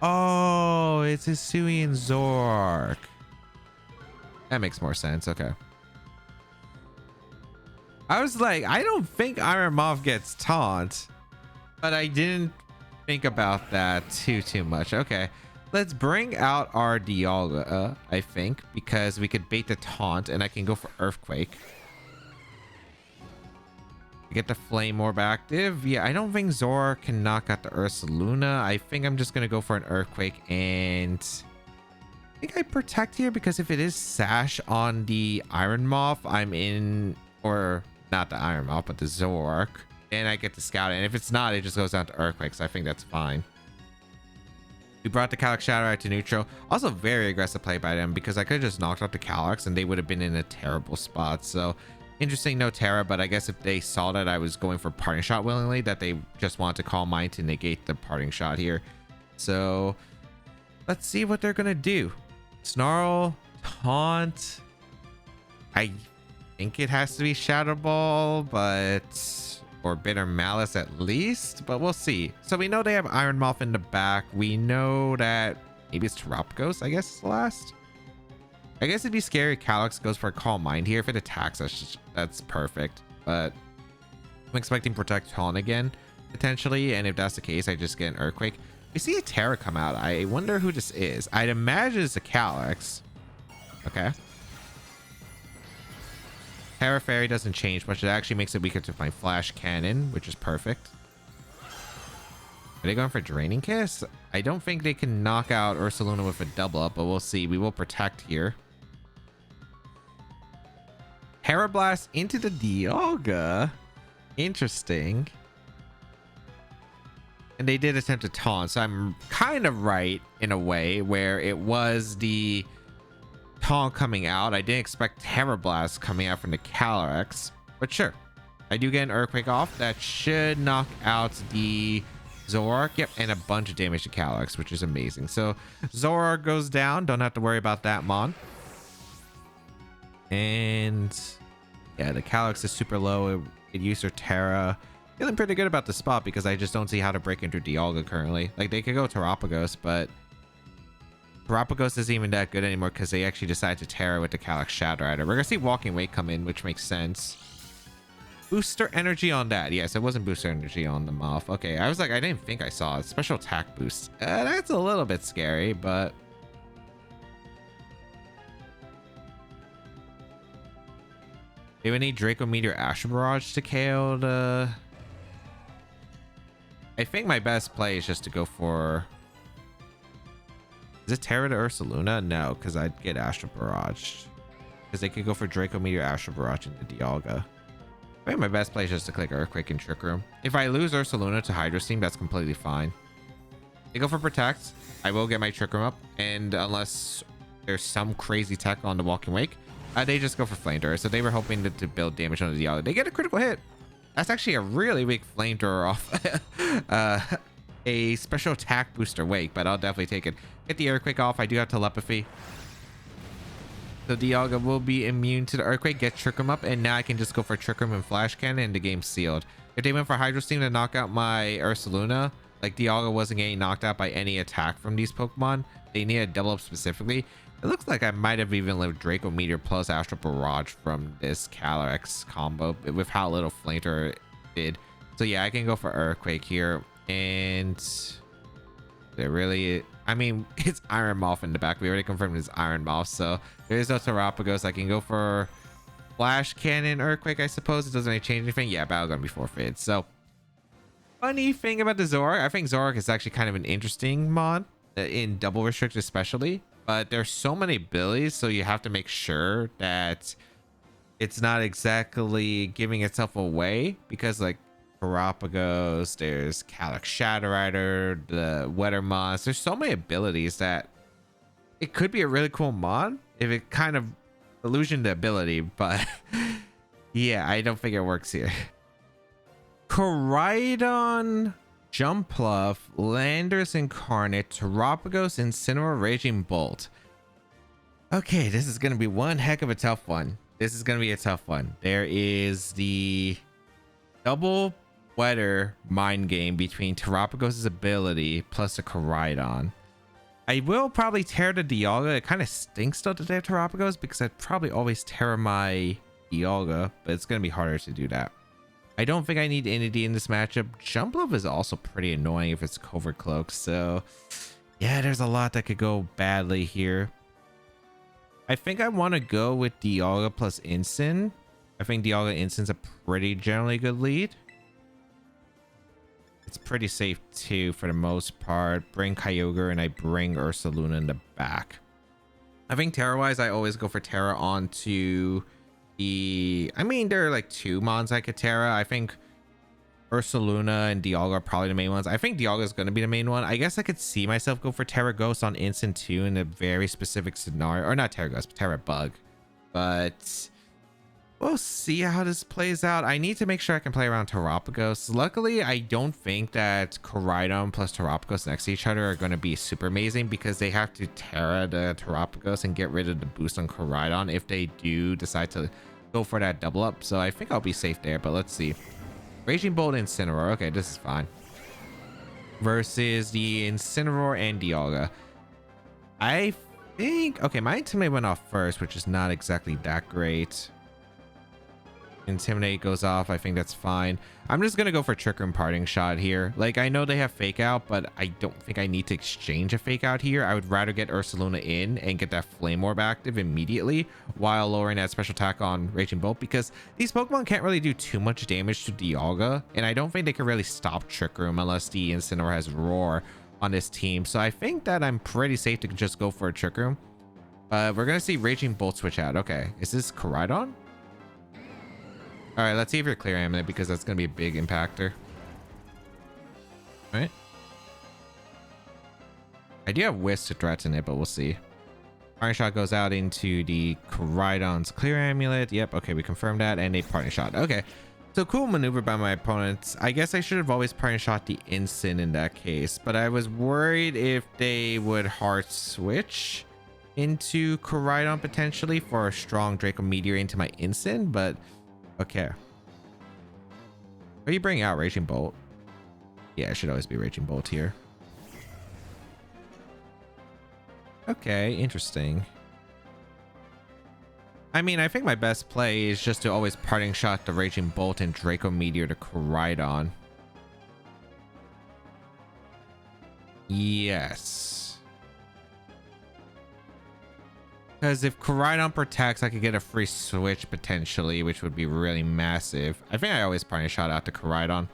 Oh, it's Hisuian Zoroark. That makes more sense. Okay. I was like, I don't think Iron Moth gets taunt, but I didn't think about that too much. Okay. Let's bring out our Dialga, I think, because we could bait the taunt and I can go for Earthquake. Get the Flame Orb active. Yeah, I don't think Zoroark can knock out the Ursaluna. I think I'm just going to go for an Earthquake, and I think I protect here, because if it is Sash on the Iron Moth, I'm in, or not the Iron Moth, but the Zoroark, and I get to scout it. And if it's not, it just goes down to Earthquake, so I think that's fine. We brought the Calyx Shadow out to neutral. Also very aggressive play by them, because I could have just knocked out the Calyx and they would have been in a terrible spot. So interesting, no Terra, but I guess if they saw that I was going for Parting Shot willingly, that they just want to Calm Mind to negate the Parting Shot here. So let's see what they're gonna do. Snarl, Taunt. I think it has to be Shadow Ball, or Bitter Malice at least, but we'll see. So we know they have Iron Moth in the back. We know that maybe it's Terapagos, I guess, is the last. I guess it'd be scary if Calyx goes for a Calm Mind here. If it attacks us, that's perfect. But I'm expecting Protect Taunt again, potentially. And if that's the case, I just get an Earthquake. We see a Terra come out. I wonder who this is. I'd imagine it's a Calyx. Okay. Terra Fairy doesn't change much. It actually makes it weaker to my Flash Cannon, which is perfect. Are they going for Draining Kiss? I don't think they can knock out Ursaluna with a double up, but we'll see. We will protect here. Terra Blast into the Dialga. Interesting. And they did attempt to taunt, so I'm kind of right in a way, where it was the taunt coming out. I didn't expect Terra Blast coming out from the Calyx, but sure. I do get an Earthquake off. That should knock out the Zoroark. Yep, and a bunch of damage to Calyx, which is amazing. So Zoroark goes down. Don't have to worry about that, Mon. And yeah, the Calyx is super low. It used her Terra. Feeling pretty good about the spot, because I just don't see how to break into Dialga currently. Like, they could go Terapagos, but Terapagos isn't even that good anymore, because they actually decided to Terra with the Calyx Shadow Rider. We're gonna see Walking Wake come in, which makes sense. Booster energy on that. Yes, it wasn't booster energy on the Moth. Okay, I was like, I didn't think I saw it. Special attack boost. That's a little bit scary, but they would need Draco Meteor Astral Barrage to KO the... I think my best play is just to go for... Is it Terra to Ursaluna? No, because I'd get Astral Barrage. Because they could go for Draco Meteor Astral Barrage into Dialga. I think my best play is just to click Earthquake and Trick Room. If I lose Ursaluna to Hydro Steam, that's completely fine. They go for Protect. I will get my Trick Room up. And unless there's some crazy tech on the Walking Wake, They just go for flamethrower, so they were hoping to build damage on the Dialga. They get a critical hit. That's actually a really weak flamethrower off a special attack booster wake, but I'll definitely take it. Get the earthquake off. I do have telepathy, so Dialga will be immune to the earthquake. Get Trick Room up, and now I can just go for Trick Room and Flash Cannon, and the game's sealed. If they went for Hydro Steam to knock out my Ursaluna, like Dialga wasn't getting knocked out by any attack from these Pokemon. They need a double up specifically. It looks like I might have even lived Draco Meteor plus Astral Barrage from this Calyrex combo with how little flamethrower did. So yeah, I can go for earthquake here, and they really, I mean, it's Iron Moth in the back. We already confirmed it's Iron Moth, so there is no Terapagos. I can go for Flash Cannon Earthquake, I suppose. It doesn't really change anything. Yeah, battle gonna be forfeited. So funny thing about the Zoroark, I think Zoroark is actually kind of an interesting mod in double restrict especially, but there's so many abilities, so you have to make sure that it's not exactly giving itself away, because like Terapagos, there's Calyx Shadow Rider, the Weather Moss, there's so many abilities that it could be a really cool mod if it kind of illusioned the ability, but yeah, I don't think it works here. Koraidon, Jumpluff, Landorus Incarnate, Terapagos, Incineroar, Raging Bolt. Okay, this is gonna be one heck of a tough one. This is gonna be a tough one. There is the double weather mind game between Terapagos' ability plus the Koraidon. I will probably tear the Dialga. It kind of stinks though to tear Terapagos, because I'd probably always tear my Dialga, but it's gonna be harder to do that. I don't think I need Entity in this matchup. Jumpluff is also pretty annoying if it's Covert Cloak, so yeah, there's a lot that could go badly here. I think I want to go with Dialga plus Incin. I think Dialga Incin's a pretty generally good lead. It's pretty safe too for the most part. Bring Kyogre and I bring Ursaluna in the back. I think Terra-wise, I always go for Terra onto the, I mean, there are like two mons I could Terra. I think Ursaluna and Dialga are probably the main ones. I think Dialga is going to be the main one. I guess I could see myself go for Terra Ghost on Instant 2 in a very specific scenario, or not Terra Ghost, but Terra Bug. But we'll see how this plays out. I need to make sure I can play around Terapagos. Luckily, I don't think that Koraidon plus Terapagos next to each other are going to be super amazing, because they have to Terra the Terapagos and get rid of the boost on Koraidon if they do decide to go for that double up. So I think I'll be safe there, but let's see. Raging Bolt, Incineroar. Okay, this is fine. Versus the Incineroar and Dialga. I think, okay, my Intimidate went off first, which is not exactly that great. Intimidate goes off. I think that's fine. I'm just gonna go for Trick Room Parting Shot here. Like, I know they have Fake Out, but I don't think I need to exchange a Fake Out here. I would rather get Ursaluna in and get that Flame Orb active immediately while lowering that special attack on Raging Bolt, because these Pokemon can't really do too much damage to Dialga, and I don't think they can really stop Trick Room unless the Incineroar has Roar on this team. So I think that I'm pretty safe to just go for a Trick Room. We're gonna see Raging Bolt switch out. Okay, is this Koraidon? All right, let's see if you're Clear Amulet, because that's going to be a big impactor. All right. I do have Whisk to threaten it, but we'll see. Parting Shot goes out into the Koraidon's Clear Amulet. Yep, okay, we confirmed that. And a Parting Shot. Okay, so cool maneuver by my opponents. I guess I should have always Parting Shot the Incin in that case, but I was worried if they would hard switch into Koraidon potentially for a strong Draco Meteor into my Incin, but okay. Are you bringing out Raging Bolt? Yeah, it should always be Raging Bolt here. Okay, interesting. I mean, I think my best play is just to always Parting Shot the Raging Bolt and Draco Meteor to Koraidon. Yes. Because if Koraidon protects, I could get a free switch potentially, which would be really massive. I think I always Parting Shot out to Koraidon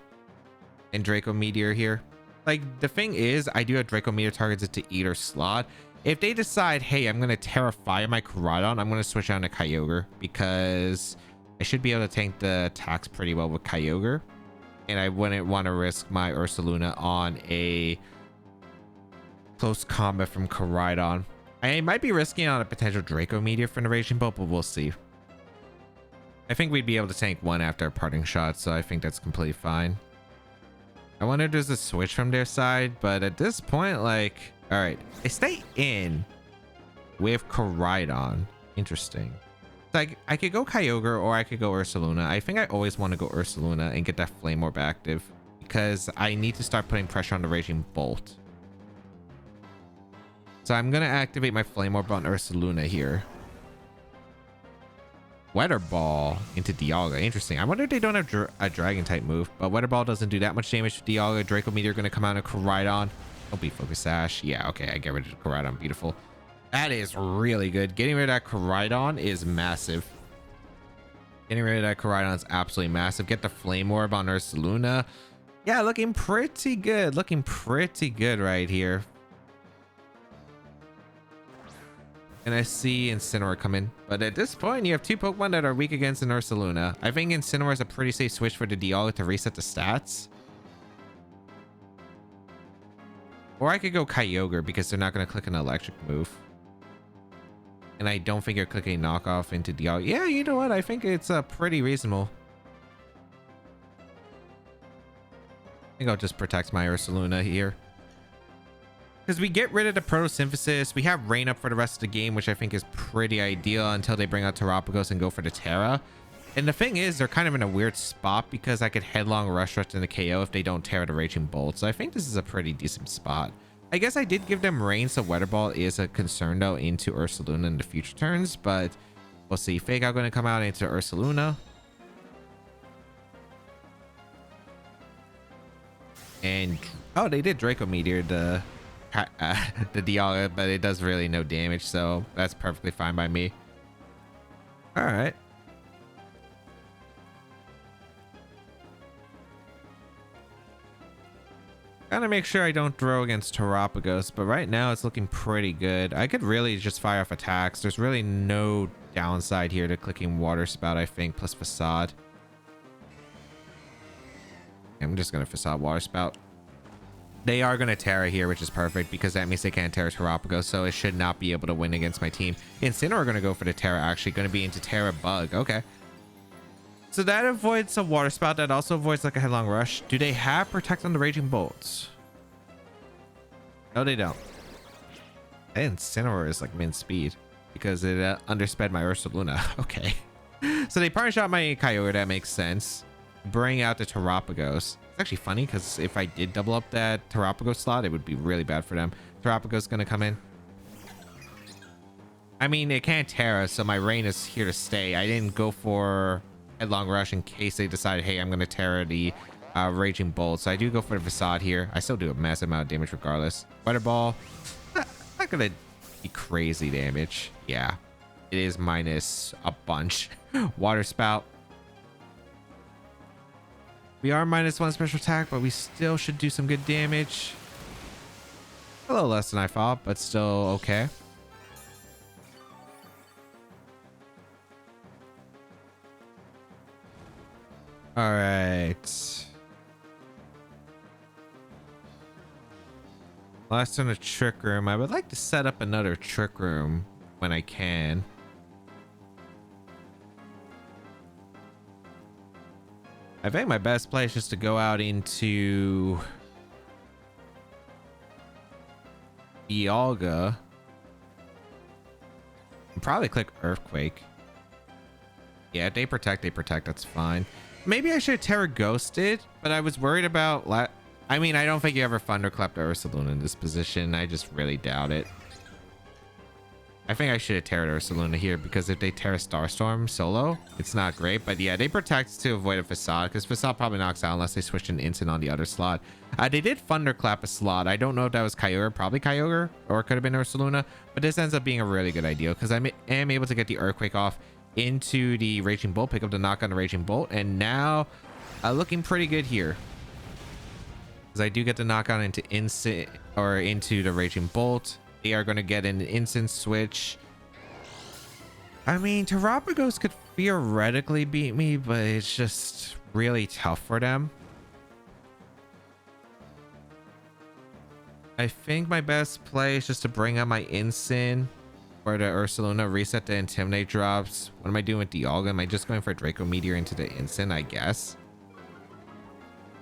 and Draco Meteor here. Like, the thing is, I do have Draco Meteor targets to either slot. If they decide, hey, I'm going to Terrafire my Koraidon, I'm going to switch on to Kyogre, because I should be able to tank the attacks pretty well with Kyogre. And I wouldn't want to risk my Ursaluna on a close combat from Koraidon. I might be risking on a potential Draco Meteor from the Raging Bolt, but we'll see. I think we'd be able to tank one after a parting shot, so I think that's completely fine. I wonder if there's a switch from their side, but at this point, like, all right, I stay in with Koraidon. Interesting. Like, I could go Kyogre or I could go Ursaluna. I think I always want to go Ursaluna and get that Flame Orb active because I need to start putting pressure on the Raging Bolt. So I'm going to activate my Flame Orb on Ursaluna here. Weather Ball into Dialga. Interesting. I wonder if they don't have a Dragon type move, but Weather Ball doesn't do that much damage to Dialga. Draco Meteor going to come out and Koraidon. Don't be Focus Sash. Yeah, okay. I get rid of Koraidon. Beautiful. That is really good. Getting rid of that Koraidon is massive. Getting rid of that Koraidon is absolutely massive. Get the Flame Orb on Ursaluna. Yeah, looking pretty good. Looking pretty good right here. And I see Incineroar come in. But at this point, you have two Pokemon that are weak against an Ursaluna. I think Incineroar is a pretty safe switch for the Dialga to reset the stats. Or I could go Kyogre because they're not going to click an electric move. And I don't think you're clicking knockoff into Dialga. Yeah, you know what? I think it's pretty reasonable. I think I'll just protect my Ursaluna here. Because we get rid of the Photosynthesis. We have Rain up for the rest of the game, which I think is pretty ideal until they bring out Terapagos and go for the Terra. And the thing is, they're kind of in a weird spot because I could Headlong Rush in the KO if they don't Terra the Raging Bolt. So I think this is a pretty decent spot. I guess I did give them Rain, so Weather Ball is a concern though into Ursaluna in the future turns, but we'll see. Fake Out going to come out into Ursaluna. And, oh, they did Draco Meteor the Dialga, but it does really no damage, so that's perfectly fine by me. All right. Gotta make sure I don't throw against Terapagos, but right now it's looking pretty good. I could really just fire off attacks. There's really no downside here to clicking Water Spout, I think, plus Facade. I'm just gonna Facade Water Spout. They are gonna Terra here, which is perfect because that means they can't Terra Terapagos, so it should not be able to win against my team. Incineroar are gonna go for the Terra, actually. Gonna be into Terra Bug. Okay. So that avoids a Water Spout. That also avoids like a Headlong Rush. Do they have Protect on the Raging Bolts? No, they don't. And Incineroar is like min speed because it undersped my Ursaluna. Okay. So they Parting Shot my Kyogre. That makes sense. Bring out the Terapagos. It's actually funny because if I did double up that Terapagos slot, it would be really bad for them. Terapagos gonna come in. I mean, it can't Terra, so my Rain is here to stay. I didn't go for Headlong Rush in case they decide, hey, I'm gonna Terra the Raging Bolt. So I do go for the Facade here. I still do a massive amount of damage regardless. Weather Ball, not gonna be crazy damage. Yeah, it is minus a bunch. Water Spout. We are -1 special attack, but we still should do some good damage. A little less than I thought, but still okay. All right. Last turn of Trick Room. I would like to set up another Trick Room when I can. I think my best play is just to go out into Dialga and probably click Earthquake. Yeah, they protect, that's fine. Maybe I should have Terra Ghosted, but I was worried about I mean, I don't think you ever Thunderclap to Ursaluna in this position. I just really doubt it. I think I should have Terra Ursaluna here because if they Terra Starstorm solo, it's not great. But yeah, they protect to avoid a Facade because Facade probably knocks out unless they switch an Instant on the other slot. They did Thunderclap a slot. I don't know if that was Kyogre, probably Kyogre, or it could have been Ursaluna. But this ends up being a really good idea because I am able to get the Earthquake off into the Raging Bolt, pick up the knock on the Raging Bolt, and now looking pretty good here. Because I do get the knockout into Instant or into the Raging Bolt. They are going to get an instant switch. I mean, Terapagos could theoretically beat me, but it's just really tough for them. I think my best play is just to bring out my Incin for the Ursaluna, reset the Intimidate drops. What am I doing with Dialga? Am I just going for Draco Meteor into the Incin, I guess?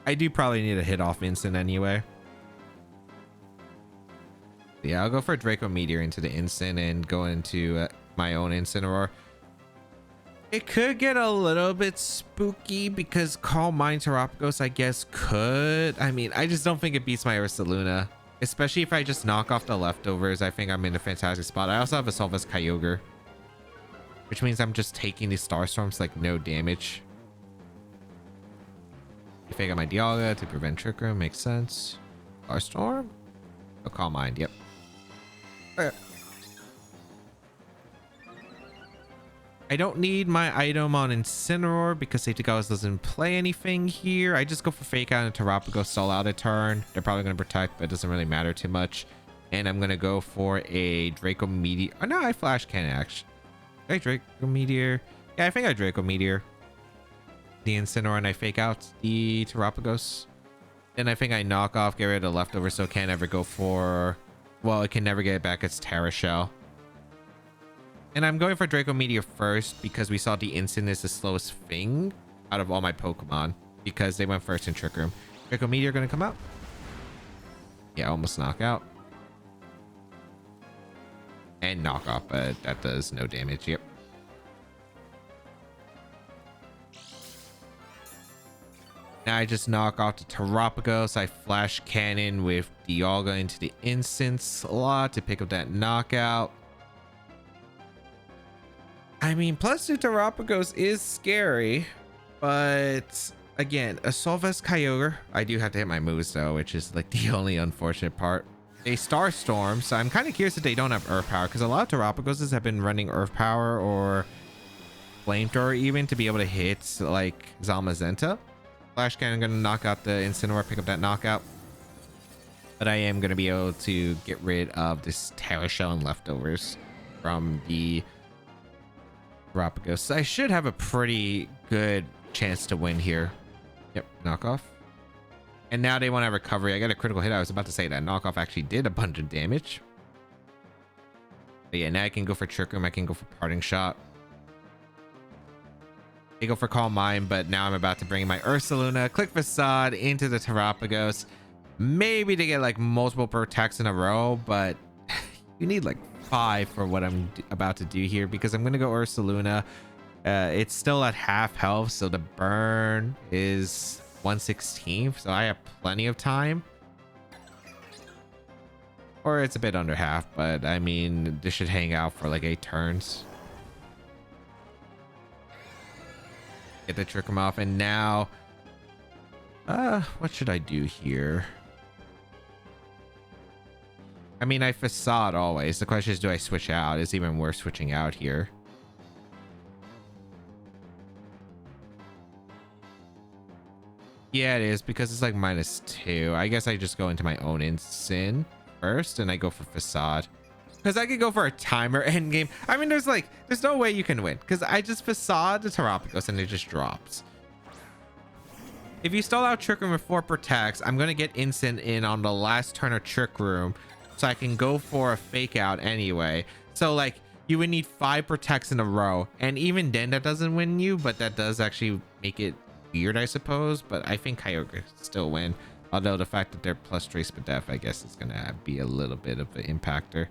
I do probably need a hit off Incin anyway. Yeah, I'll go for Draco Meteor into the Incin and go into my own Incineroar. It could get a little bit spooky because Calm Mind Terapagos, I guess, could. I mean, I just don't think it beats my Ursaluna. Especially if I just knock off the leftovers, I think I'm in a fantastic spot. I also have a Solvus Kyogre, which means I'm just taking these Star Storms like no damage. If I got my Dialga to prevent Trick Room, makes sense. Star Storm? Oh, Calm Mind, yep. I don't need my item on Incineroar because Safety Goggles doesn't play anything here. I just go for Fake Out and Terapagos stall out a turn. They're probably going to protect, but it doesn't really matter too much. And I'm going to go for a Draco Meteor. Oh, no, I Flash Cannon, actually. I Draco Meteor. Yeah, I think I Draco Meteor the Incineroar and I Fake Out the Terapagos. Then I think I knock off, get rid of the leftover, so it can't ever go for... Well, it can never get it back its Terra Shell. And I'm going for Draco Meteor first because we saw the Incin is the slowest thing out of all my Pokemon because they went first in Trick Room. Draco Meteor going to come out. Yeah, almost knockout. And knock off, but that does no damage. Yep. Now I just knock off the Terapagos. I Flash Cannon with Dialga into the Incin slot to pick up that knockout. I mean, +2 Terapagos is scary, but again, a Solvus Kyogre. I do have to hit my moves though, which is like the only unfortunate part. A Star Storm, so I'm kind of curious if they don't have Earth Power because a lot of Terapagoses have been running Earth Power or Flamethrower even to be able to hit like Zamazenta. Flash Cannon gonna knock out the Incineroar, pick up that knockout. But I am gonna be able to get rid of this Terra Shell and leftovers from the Terapagos. I should have a pretty good chance to win here. Yep, knockoff. And now they want to recovery. I got a critical hit. I was about to say that knockoff actually did a bunch of damage. But yeah, now I can go for Trick Room. I can go for Parting Shot. I go for Calm Mind, but now I'm about to bring my Ursaluna, Click Facade into the Terapagos. Maybe to get like multiple protects in a row, but you need like 5 for what I'm about to do here because I'm gonna go Ursaluna. It's still at half health, so the burn is 1/16, so I have plenty of time. Or it's a bit under half, but I mean, this should hang out for like 8 turns. Get the Trick Room off, and now what should I do here? I mean, I Facade always. The question is, do I switch out? It's even worse switching out here. Yeah, it is because it's like -2. I guess I just go into my own Incin first and I go for Facade. Because I could go for a timer endgame. I mean, there's no way you can win because I just Facade the Terapagos and it just drops. If you stall out Trick Room with 4 protects, I'm going to get Incin in on the last turn of Trick Room. So I can go for a Fake Out anyway. So like you would need 5 protects in a row. And even then that doesn't win you, but that does actually make it weird, I suppose. But I think Kyogre still win. Although the fact that they're plus Trace Def, I guess is going to be a little bit of an impactor.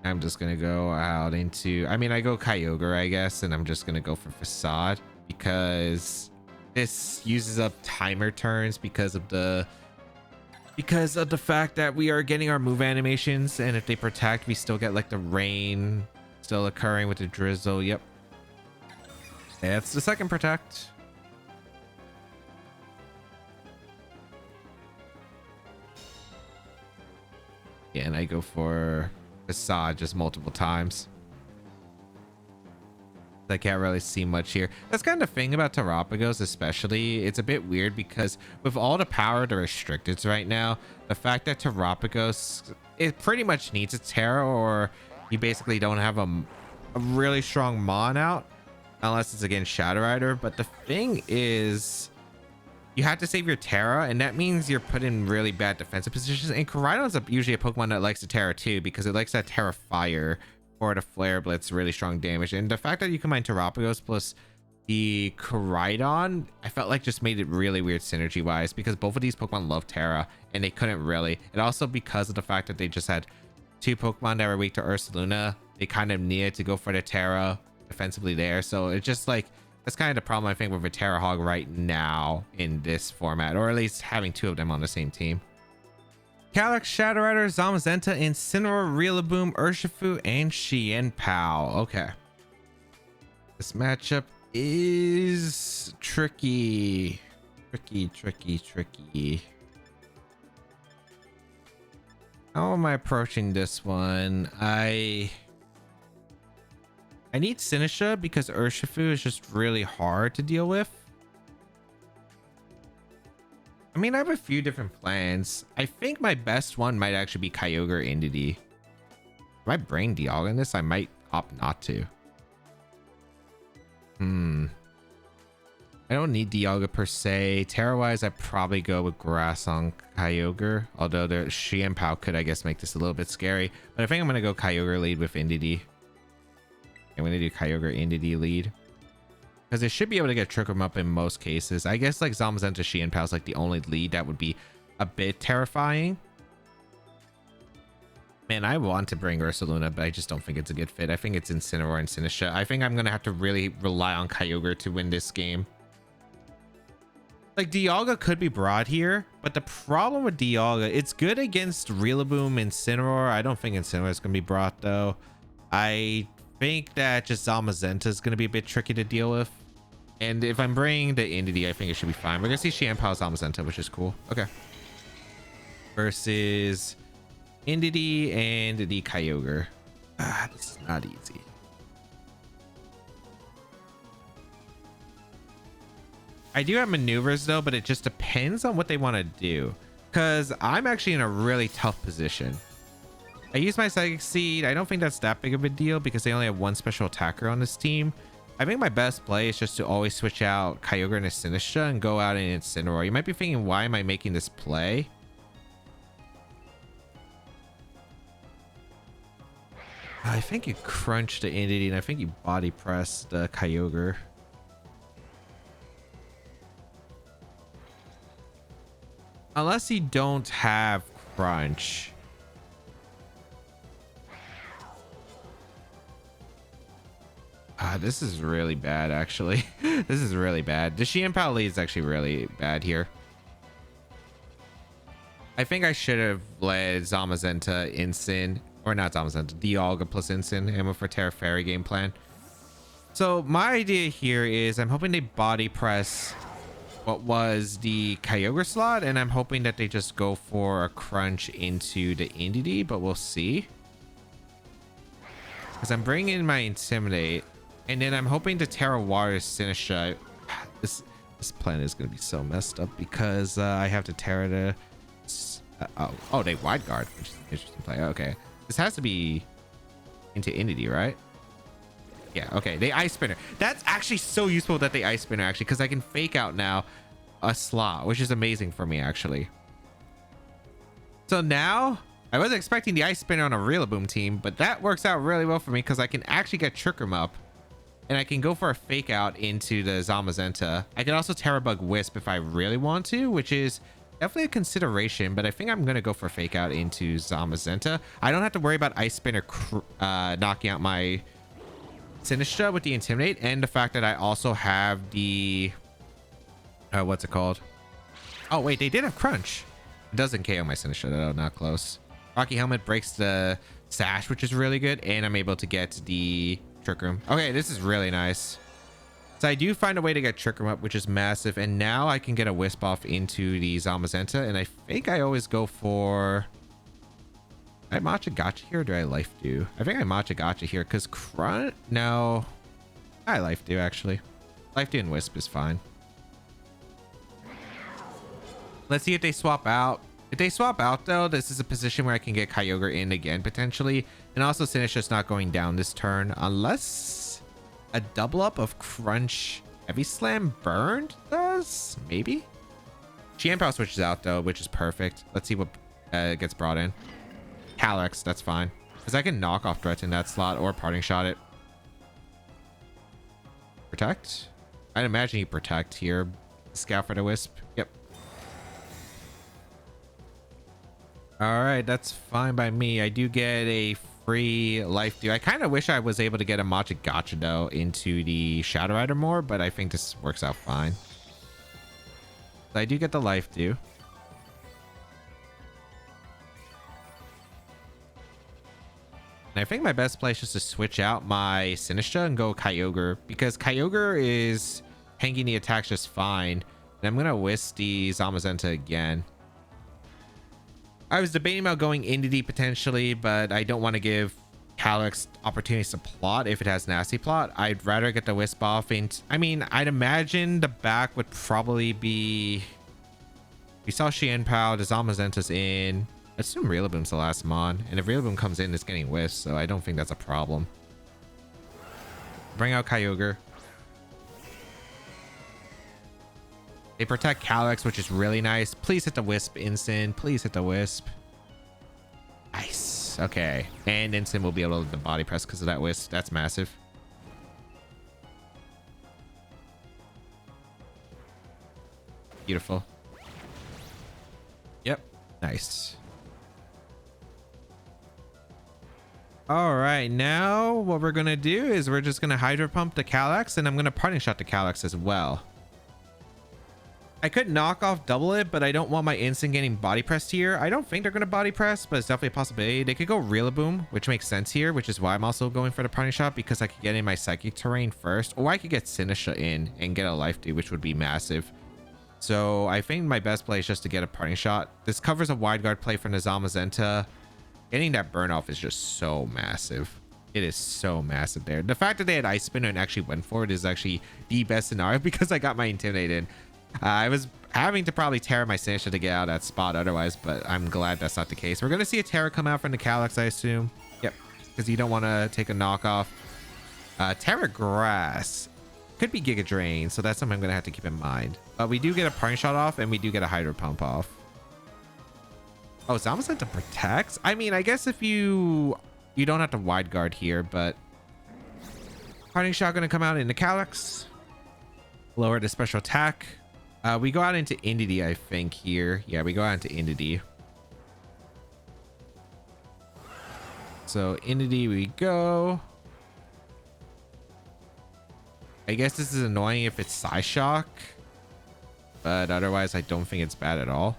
I'm just going to go out into... I mean, I go Kyogre, I guess. And I'm just going to go for Facade. Because this uses up timer turns because of the fact that we are getting our move animations, and if they protect, we still get like the rain still occurring with the drizzle. Yep, that's the second protect. Yeah, and I go for Facade just multiple times. I can't really see much here. That's kind of the thing about Terapagos, especially. It's a bit weird because with all the power the restricted right now, the fact that Terapagos, it pretty much needs a Terra, or you basically don't have a really strong Mon out unless it's against Shadow Rider. But the thing is, you have to save your Terra, and that means you're put in really bad defensive positions. And Koraidon's usually a Pokemon that likes to Terra too, because it likes that Terra Fire or the Flare Blitz, really strong damage. And the fact that you combine Terapagos plus the Koraidon, I felt like just made it really weird synergy wise, because both of these Pokemon love Terra and they couldn't really. And also because of the fact that they just had two Pokemon that were weak to Ursaluna, they kind of needed to go for the Terra defensively there. So it's just like, that's kind of the problem I think with a Terra Hog right now in this format, or at least having two of them on the same team. Calyrex, Shadow Rider, Zamazenta, Incineroar, Rillaboom, Urshifu, and Xianpao. Okay. This matchup is tricky. Tricky. How am I approaching this one? I need Sinistcha because Urshifu is just really hard to deal with. I mean, I have a few different plans. I think my best one might actually be Kyogre Entity. If I bring Dialga in this, I might opt not to. I don't need Dialga per se. Terra-wise, I'd probably go with Grass on Kyogre. Although the Xianpao could, I guess, make this a little bit scary. But I think I'm going to go Kyogre lead with Entity. I'm going to do Kyogre Entity lead. Because they should be able to get Trick Room up in most cases. I guess like Zamazenta Xianpao is like the only lead that would be a bit terrifying. Man, I want to bring Ursaluna, but I just don't think it's a good fit. I think it's Incineroar and Sinistcha. I think I'm going to have to really rely on Kyogre to win this game. Like, Dialga could be brought here, but the problem with Dialga, it's good against Rillaboom and Incineroar. I don't think Incineroar is going to be brought, though. I think that just Zamazenta is going to be a bit tricky to deal with. And if I'm bringing the Entity, I think it should be fine. We're going to see Xianpao Zamazenta, which is cool. Okay. Versus Entity and the Kyogre. This is not easy. I do have maneuvers though, but it just depends on what they want to do, because I'm actually in a really tough position. I use my Psychic Seed. I don't think that's that big of a deal because they only have one special attacker on this team. I think my best play is just to always switch out Kyogre and Sinistcha and go out in Incineroar. You might be thinking, why am I making this play? I think you crunch the Entity and I think you body press the Kyogre. Unless you don't have crunch. This is really bad, actually. This is really bad. The Xianpao lead is actually really bad here. I think I should have led Zamazenta Incin, or not Zamazenta, Dialga plus Incin, and for Terra Fairy game plan. So my idea here is I'm hoping they body press what was the Kyogre slot, and I'm hoping that they just go for a crunch into the Entity, but we'll see. Because I'm bringing in my Intimidate, and then I'm hoping to Terra Water Sinistcha. This plan is going to be so messed up because I have to Terra the... oh, they Wide Guard, which is an interesting play. Okay. This has to be into Entity, right? Yeah, okay. They Ice Spinner. That's actually so useful that they Ice Spinner, actually, because I can fake out now a slot, which is amazing for me, actually. So now, I wasn't expecting the Ice Spinner on a Rillaboom team, but that works out really well for me because I can actually get Trick Room up, and I can go for a fake out into the Zamazenta. I can also Terra Bug Wisp if I really want to, which is definitely a consideration, but I think I'm going to go for fake out into Zamazenta. I don't have to worry about Ice Spinner knocking out my Sinistcha with the Intimidate, and the fact that I also have the what's it called? Oh wait, they did have Crunch. It doesn't KO my Sinistcha though, not close. Rocky Helmet breaks the Sash, which is really good, and I'm able to get the Trick Room. Okay, this is really nice. So I do find a way to get Trick Room up, which is massive, and now I can get a Wisp off into the Zamazenta, and I think I always go for... Do I Matcha Gotcha here, or do I Life Dew? I think I Matcha Gotcha here, because Crunch... No. I Life Dew, actually. Life Dew and Wisp is fine. Let's see if they swap out. If they swap out, though, this is a position where I can get Kyogre in again, potentially. And also, Sinistcha's not going down this turn, unless a double up of Crunch Heavy Slam Burned does? Maybe? Chien-Pao switches out though, which is perfect. Let's see what gets brought in. Calyx, that's fine. Because I can knock off threats in that slot or parting shot it. Protect? I'd imagine you protect here. Scout for the Wisp. Yep. All right, that's fine by me. I do get a free life dew. I kind of wish I was able to get a Magic Gotcha though into the Shadow Rider more, but I think this works out fine. I do get the life dew. And I think my best play is just to switch out my Sinistra and go Kyogre, because Kyogre is hanging the attacks just fine. And I'm gonna Wisp the Zamazenta again. I was debating about going into the potentially, but I don't want to give Calyx opportunities to plot if it has nasty plot. I'd rather get the Wisp off. And I mean, I'd imagine the back would probably be... We saw Chien-Pao, the Zamazenta's in. I assume Rillaboom's the last mon. And if Rillaboom comes in, it's getting Wisp, so I don't think that's a problem. Bring out Kyogre. They protect Calyx, which is really nice. Please hit the Wisp, Instant. Please hit the Wisp. Nice. Okay. And Instant will be able to body press because of that Wisp. That's massive. Beautiful. Yep. Nice. All right. Now what we're going to do is we're just going to Hydro Pump the Calyx, and I'm going to Parting Shot the Calyx as well. I could knock off double it, but I don't want my instant getting body pressed here. I don't think they're going to body press, but it's definitely a possibility. They could go Rillaboom, which makes sense here, which is why I'm also going for the parting shot, because I could get in my psychic terrain first, or I could get Sinistra in and get a life dew, which would be massive. So I think my best play is just to get a parting shot. This covers a wide guard play from the Zamazenta. Getting that burn off is just so massive. It is so massive there. The fact that they had Ice Spin and actually went for it is actually the best scenario because I got my Intimidated. I was having to probably Terra my Sinistra to get out of that spot otherwise, but I'm glad that's not the case. We're going to see a Terra come out from the Calyx, I assume. Yep, because you don't want to take a knockoff. Terra Grass could be Giga Drain, so that's something I'm going to have to keep in mind. But we do get a Parting Shot off, and we do get a Hydro Pump off. Oh, Zamazenta protects? I mean, I guess if you don't have to Wide Guard here, but Parting Shot going to come out in the Calyx. Lower the special attack. We go out into Indeedee, I think, here. Yeah, we go out into Indeedee. So, Indeedee we go. I guess this is annoying if it's Psyshock. But otherwise, I don't think it's bad at all.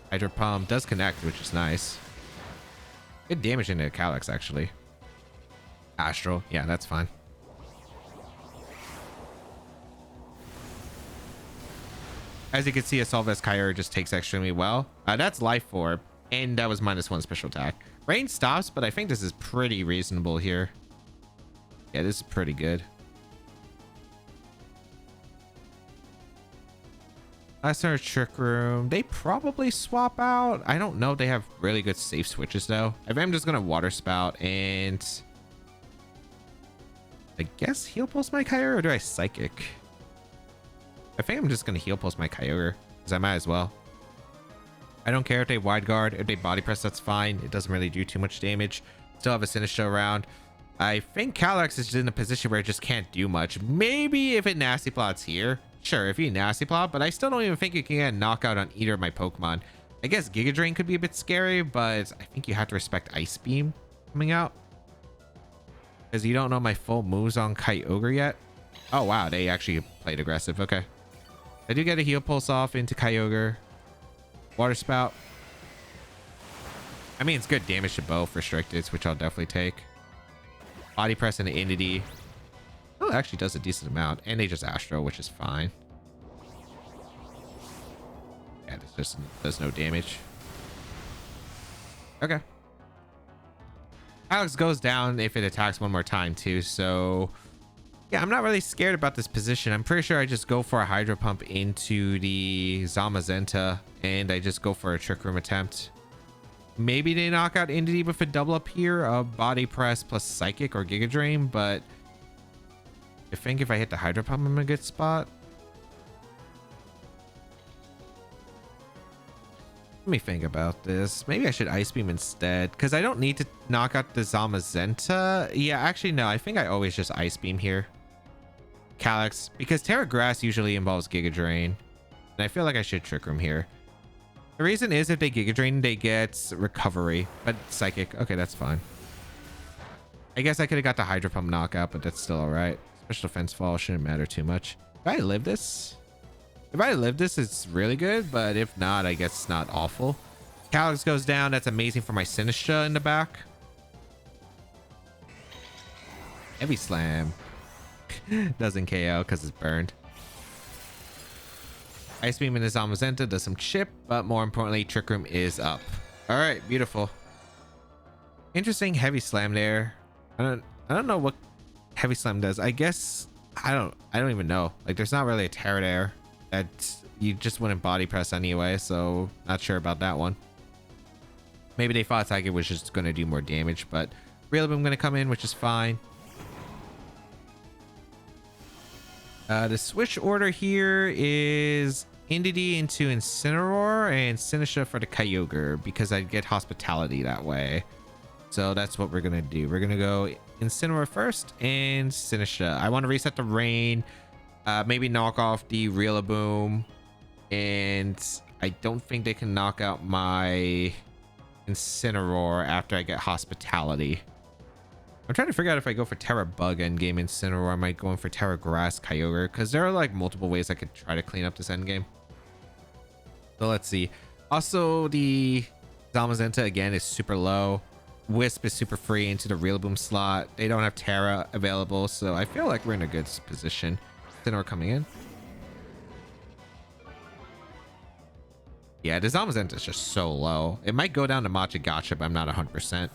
Hydro Pump does connect, which is nice. Good damage into Calyx, actually. Astral. Yeah, that's fine. As you can see, Assault-Vest Kyogre just takes extremely well. That's Life Orb, and that was -1 special attack. Rain stops, but I think this is pretty reasonable here. Yeah, this is pretty good. Last turn, Trick Room. They probably swap out. I don't know. They have really good safe switches, though. I think I'm just going to Water Spout, and I guess Heal Pulse my Kyogre, or do I Psychic? I think I'm just going to Heal Pulse my Kyogre, because I might as well. I don't care if they Wide Guard. If they Body Press, that's fine. It doesn't really do too much damage. Still have a Sinistra around. I think Calyx is in a position where it just can't do much. Maybe if it Nasty Plots here. Sure, if you Nasty Plot, but I still don't even think you can get a knockout on either of my Pokemon. I guess Giga Drain could be a bit scary, but I think you have to respect Ice Beam coming out. Because you don't know my full moves on Kyogre yet. Oh, wow. They actually played aggressive. Okay. I do get a Heal Pulse off into Kyogre. Water Spout. I mean, it's good damage to both restricted, which I'll definitely take. Body Press into Indeedee. Oh, it actually does a decent amount. And they just Astro, which is fine. Yeah, this just does no damage. Okay. Alex goes down if it attacks one more time, too. So, yeah, I'm not really scared about this position. I'm pretty sure I just go for a Hydro Pump into the Zamazenta. And I just go for a Trick Room attempt. Maybe they knock out Indeedee with a double up here. A Body Press plus Psychic or Giga Drain, but I think if I hit the Hydro Pump, I'm in a good spot. Let me think about this. Maybe I should Ice Beam instead, because I don't need to knock out the Zamazenta. Yeah, actually, no. I think I always just Ice Beam here. Calyx, because Terra Grass usually involves Giga Drain. And I feel like I should Trick Room here. The reason is if they Giga Drain, they get Recovery. But Psychic. Okay, that's fine. I guess I could have got the Hydro Pump knockout, but that's still alright. Special Defense Fall shouldn't matter too much. If I live this... If I live this, it's really good, but if not, I guess it's not awful. Calyx goes down. That's amazing for my Sinistra in the back. Heavy Slam. Doesn't KO because it's burned. Ice Beam in the Zamazenta does some chip, but more importantly, Trick Room is up. All right, beautiful. Interesting Heavy Slam there. I don't know what Heavy Slam does. I guess I don't even know. Like, there's not really a Terra there. That you just wouldn't body press anyway, so not sure about that one. Maybe they thought Tiger was just going to do more damage, but Rillaboom going to come in, which is fine. The switch order here is Indeedee into Incineroar and Sinistra for the Kyogre, because I'd get Hospitality that way. So that's what we're going to do. We're going to go Incineroar first and Sinistra. I want to reset the rain. Maybe knock off the Rillaboom, and I don't think they can knock out my Incineroar after I get Hospitality. I'm trying to figure out if I go for Terra Bug endgame Incineroar, I might go in for Terra Grass Kyogre, because there are like multiple ways I could try to clean up this endgame. So let's see. Also, the Zamazenta again is super low. Wisp is super free into the Rillaboom slot. They don't have Terra available, so I feel like we're in a good position. Incineroar coming in. Yeah, the Zamazenta is just so low. It might go down to Machigacha, but I'm not 100%.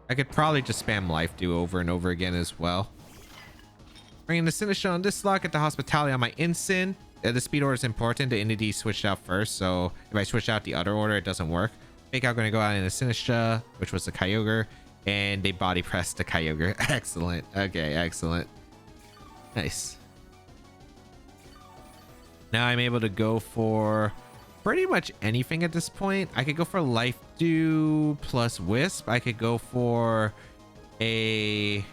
I could probably just spam Life Dew over and over again as well. Bringing the Sinistra on this slot, get the Hospitality on my Incin. The speed order is important. The Indeedee switched out first, so if I switch out the other order, it doesn't work. Fake Out going to go out in the Sinistra, which was the Kyogre. And they body pressed the Kyogre. Excellent. Okay, excellent. Nice. Now I'm able to go for pretty much anything at this point. I could go for Life Dew plus Wisp. I could go for a... Yeah,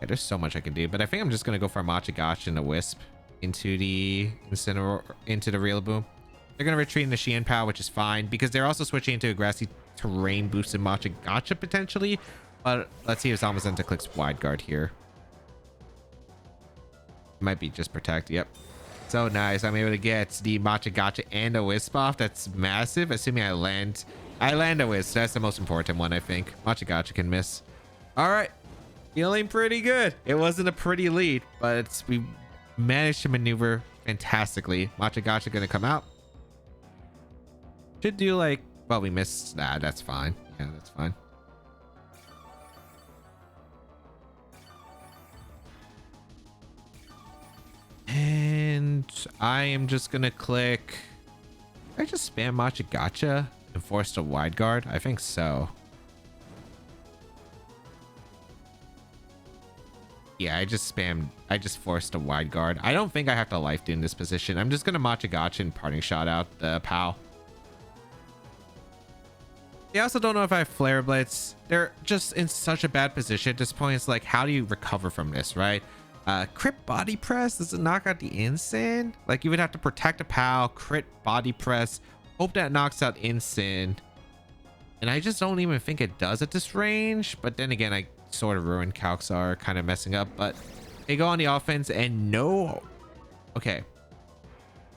there's so much I can do, but I think I'm just going to go for a Machigacha and a Wisp into the Incineroar, into the Rillaboom. They're going to retreat in the Xianpao, which is fine because they're also switching into a grassy terrain boosted Machigacha potentially. But let's see if Zamazenta clicks Wide Guard here. Might be just Protect. Yep. So nice. I'm able to get the Machigacha and a Wisp off. That's massive. Assuming I land a Wisp. That's the most important one, I think. Machigacha can miss. All right. Feeling pretty good. It wasn't a pretty lead, but we managed to maneuver fantastically. Machigacha going to come out. Should do like... Well, we missed. Nah, that's fine. Yeah, that's fine. And I am just gonna click... Did I just spam Machigacha and force a Wide Guard? I think so. Yeah, I just forced a Wide Guard. I don't think I have to Life Dew in this position. I'm just gonna Machigacha and Parting Shot out the POW. I also don't know if I have Flare Blitz. They're just in such a bad position at this point. It's like, how do you recover from this, right? Crit Body Press, does it knock out the Incin? Like, you would have to protect a POW, crit Body Press, hope that knocks out Incin. And I just don't even think it does at this range. But then again, I sort of ruined Calxar, kind of messing up. But they go on the offense and no... Okay.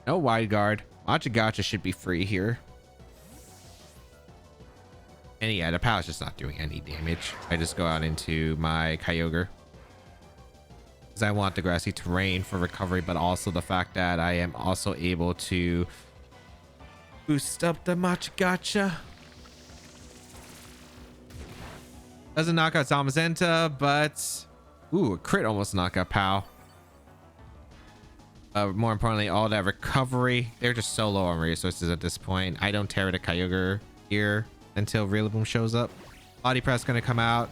No Wide Guard. Machigacha should be free here. And yeah, the POW is just not doing any damage. I just go out into my Kyogre. Because I want the grassy terrain for recovery, but also the fact that I am also able to boost up the Machigacha. Doesn't knock out Zamazenta, but... Ooh, a crit almost knock out POW. More importantly, all that recovery. They're just so low on resources at this point. I don't tear the Kyogre here until Rillaboom shows up. Body Press gonna come out.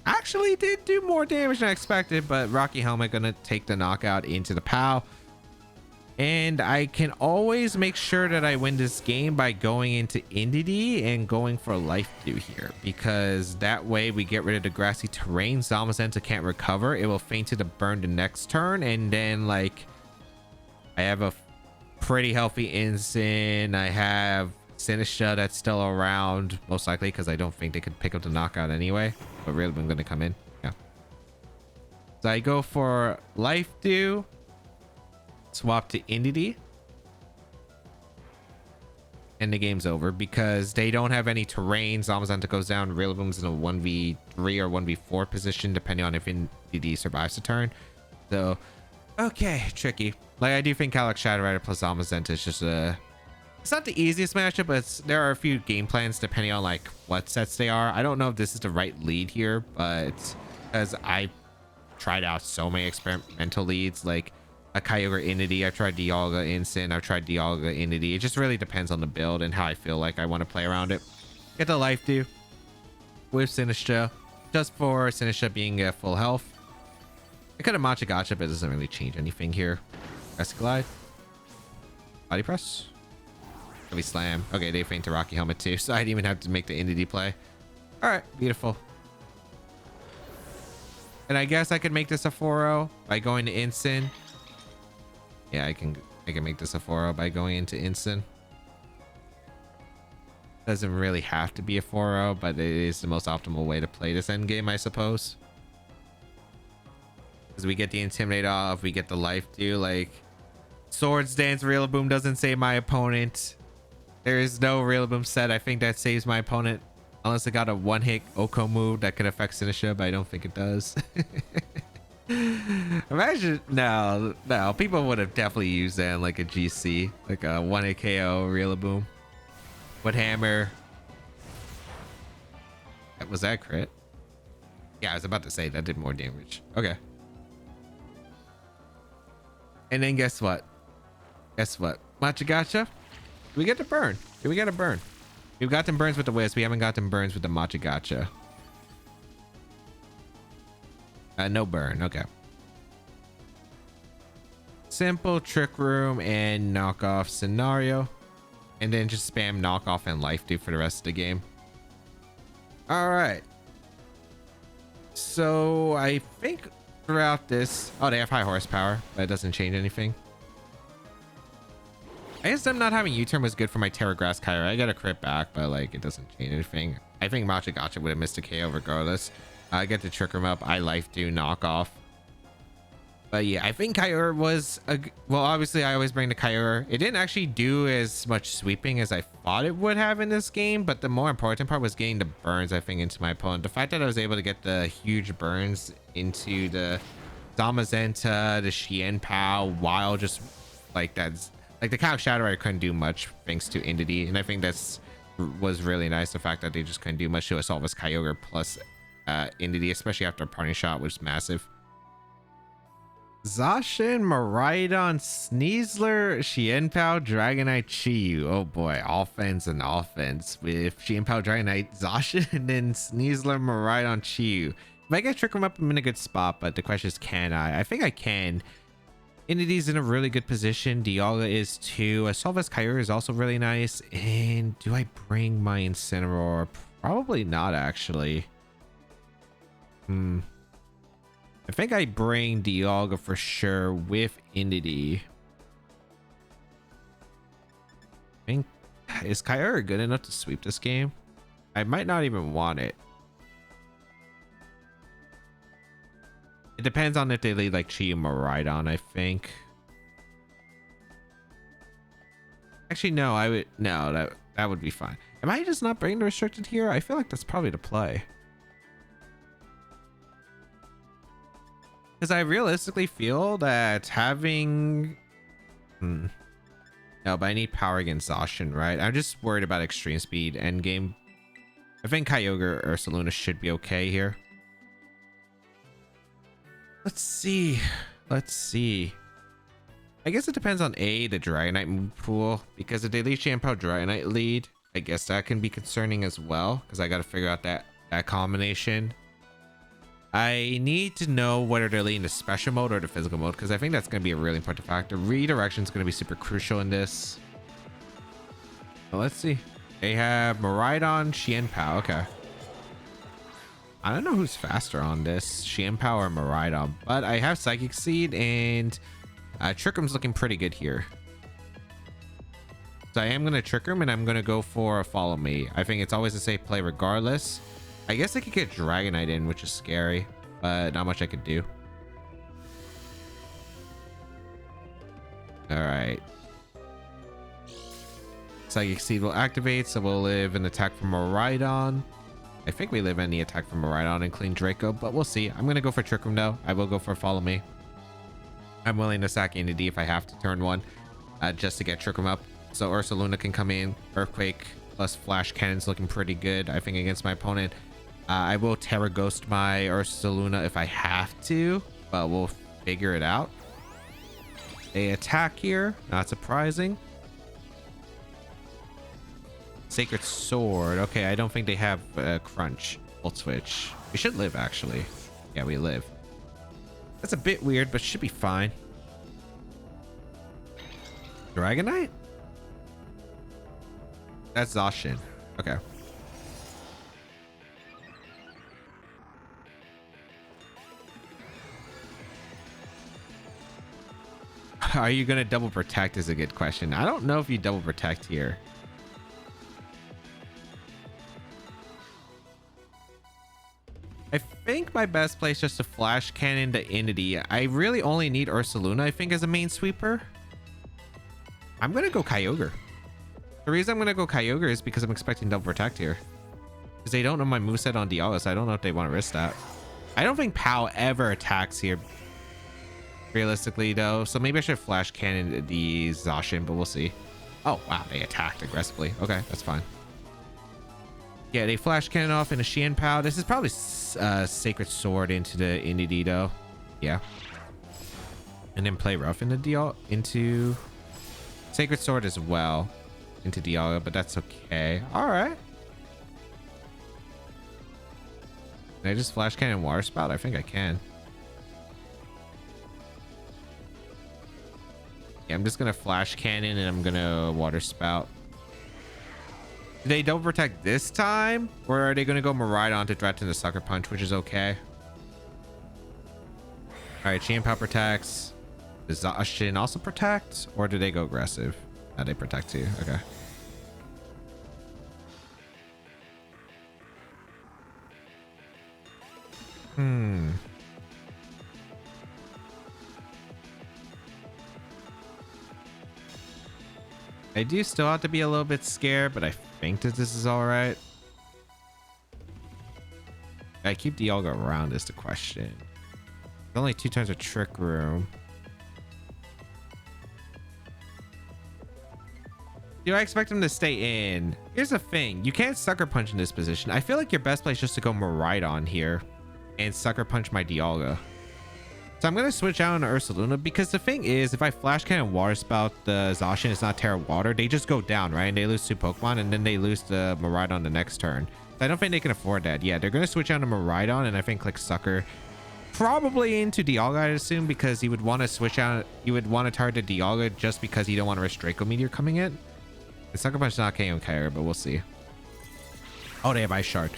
Actually did do more damage than I expected, but Rocky Helmet gonna take the knockout into the POW. And I can always make sure that I win this game by going into Indie and going for Life Dew here, because that way we get rid of the grassy terrain. Zamazenta can't recover. It will feint to the burn the next turn, and then like I have a pretty healthy Instant. I have Sinistra that's still around, most likely, because I don't think they could pick up the knockout anyway. But really, I'm going to come in. Yeah. So I go for Life Dew. Swap to Indie, and the game's over because they don't have any terrain. Zamazenta goes down. Rillaboom's in a 1v3 or 1v4 position depending on if Indie survives the turn. So okay, tricky. Like, I do think Calyx Shadow Rider plus Zamazenta is just it's not the easiest matchup, but there are a few game plans depending on like what sets they are. I don't know if this is the right lead here, but as I tried out so many experimental leads, like a Kyogre Indie, I've tried Dialga Instant, I've tried Dialga Indie. It just really depends on the build and how I feel like I want to play around it. Get the Life Dew with Sinistra, just for Sinistra being at full health. I could have Matcha Gotcha, but it doesn't really change anything here. Rescue Glide. Body Press. Heavy Slam. Okay, they feint to Rocky Helmet too, so I didn't even have to make the Indie play. Alright, beautiful. And I guess I could make this a 4-0 by going to Instant. Yeah, I can make this a 4-0 by going into Instant. Doesn't really have to be a 4-0, but it is the most optimal way to play this end game, I suppose. Because we get the Intimidate off, we get the Life Dew. Like, Swords Dance Rillaboom doesn't save my opponent. There is no Rillaboom set I think that saves my opponent, unless it got a one-hit Oko move that could affect Sinistra, but I don't think it does. Imagine, no, people would have definitely used that in like a GC, like a 1-hit KO Rillaboom. Wood Hammer. Was that crit? Yeah, I was about to say that did more damage. Okay. And then guess what? Matcha Gotcha? We get to burn. We get a burn. We've got them burns with the Wisp. We haven't got them burns with the Matcha Gotcha. No burn. Okay. Simple Trick Room and knockoff scenario. And then just spam knockoff and Life Dew for the rest of the game. All right. So I think throughout this... Oh, they have high horsepower. That doesn't change anything. I guess them not having U-turn was good for my Terra Grass Kyogre. I got a crit back, but like it doesn't change anything. I think Matcha Gotcha would have missed a KO regardless. I get to Trick Room up. I Life Dew knockoff. But yeah, I think Kyogre was well, obviously I always bring the Kyogre. It didn't actually do as much sweeping as I thought it would have in this game, but the more important part was getting the burns, I think, into my opponent. The fact that I was able to get the huge burns into the Zamazenta, the Xianpao, while just like that's like the Calyx Shadow Rider couldn't do much thanks to Indie, and I think that's was really nice, the fact that they just couldn't do much to assault this Kyogre plus Indie, especially after a parting shot was massive. Zacian, Miraidon, Sneasler, Xianpao, Dragonite, Chiyu. Oh boy, offense and offense with Xianpao, Dragonite, Zacian, and then Sneasler, Miraidon, Chiyu. If I get Trick Room up, I'm in a good spot, but the question is, can I? I think I can. Indie's in a really good position. Dialga is too. Assault Kyogre is also really nice. And do I bring my Incineroar? Probably not, actually. I think I bring Dialga for sure with Indie. I think, is Kyogre good enough to sweep this game? I might not even want it. It depends on if they lead like Chi and Miraidon, I think. Actually, no, I would, no, that would be fine. Am I just not bringing the restricted here? I feel like that's probably the play. Because I realistically feel that having... No, but I need power against Zacian, right? I'm just worried about extreme speed endgame. I think Kyogre Ursaluna should be okay here. Let's see. I guess it depends on the Dragonite move pool, because if they lead Xianpao Dragonite lead, I guess that can be concerning as well, because I got to figure out that combination. I need to know whether they're leading the special mode or the physical mode, because I think that's going to be a really important factor. Redirection is going to be super crucial in this. Well, let's see. They have Miraidon, Xianpao. Okay. I don't know who's faster on this, Xianpao or Miraidon, but I have Psychic Seed, and Trick Room's looking pretty good here. So I am going to Trick Room, and I'm going to go for a Follow Me. I think it's always a safe play regardless. I guess I could get Dragonite in, which is scary, but not much I could do. All right. Psychic Seed will activate, so we'll live an attack from Miraidon. I think we live any attack from Miraidon and clean Draco, but we'll see. I'm going to go for Trick Room though. I will go for Follow Me. I'm willing to sack Entity if I have to turn one, just to get Trick Room up. So Ursaluna can come in. Earthquake plus Flash Cannon's looking pretty good, I think, against my opponent. I will Terra Ghost my Ursaluna if I have to, but we'll figure it out. They attack here, not surprising. Sacred Sword. Okay, I don't think they have Crunch. Volt Switch. We should live, actually. Yeah, we live. That's a bit weird, but should be fine. Dragonite? That's Zacian. Okay. Are you going to double protect is a good question. I don't know if you double protect here. I think my best play is just to Flash Cannon the Entity. I really only need Ursaluna, I think, as a main sweeper. I'm going to go Kyogre. The reason I'm going to go Kyogre is because I'm expecting double protect here. Because they don't know my moveset on Dialga, so I don't know if they want to risk that. I don't think Pow ever attacks here, realistically, though. So maybe I should Flash Cannon the Zacian, but we'll see. Oh, wow. They attacked aggressively. Okay, that's fine. Yeah, they Flash Cannon off in a Xianpao. This is probably Sacred Sword into the Entity, though. Yeah. And then play Rough into Dialga, into Sacred Sword as well into Dialga, but that's okay. All right. Can I just Flash Cannon Water Spout? I think I can. Yeah, I'm just gonna Flash Cannon and I'm gonna Water Spout. Do they double protect this time, or are they gonna go Miraidon to threaten the Sucker Punch, which is okay? All right, Xianpao protects. Does Zacian also protect, or do they go aggressive? They protect too. Okay. I do still have to be a little bit scared, but I think that this is all right. I keep Dialga around is the question. There's only 2 turns of Trick Room. Do I expect him to stay in? Here's the thing. You can't Sucker Punch in this position. I feel like your best play is just to go Miraidon here and Sucker Punch my Dialga. So I'm going to switch out on Ursaluna, because the thing is, if I Flash Cannon Water Spout the Zacian, it's not Terra Water, they just go down, right? And they lose 2 Pokemon, and then they lose the Miraidon the next turn. So I don't think they can afford that. Yeah, they're going to switch out to Miraidon, and I think click Sucker. Probably into Dialga, I assume, because he would want to switch out. You would want to target Dialga just because you don't want to risk Draco Meteor coming in. The Sucker Punch is not KO Kyogre, but we'll see. Oh, they have Ice Shard.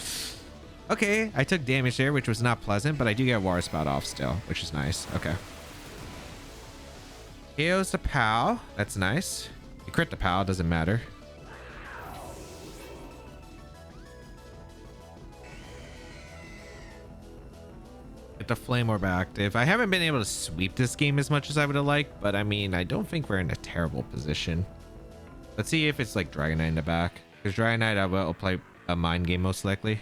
Okay, I took damage there, which was not pleasant, but I do get Water Spout off still, which is nice. Okay. KO's the Pow. That's nice. You crit the Pow, doesn't matter. Get the Flame Orb active. I haven't been able to sweep this game as much as I would have liked, but I mean, I don't think we're in a terrible position. Let's see if it's like Dragonite in the back. Because Dragonite, I will play a Mind Game most likely.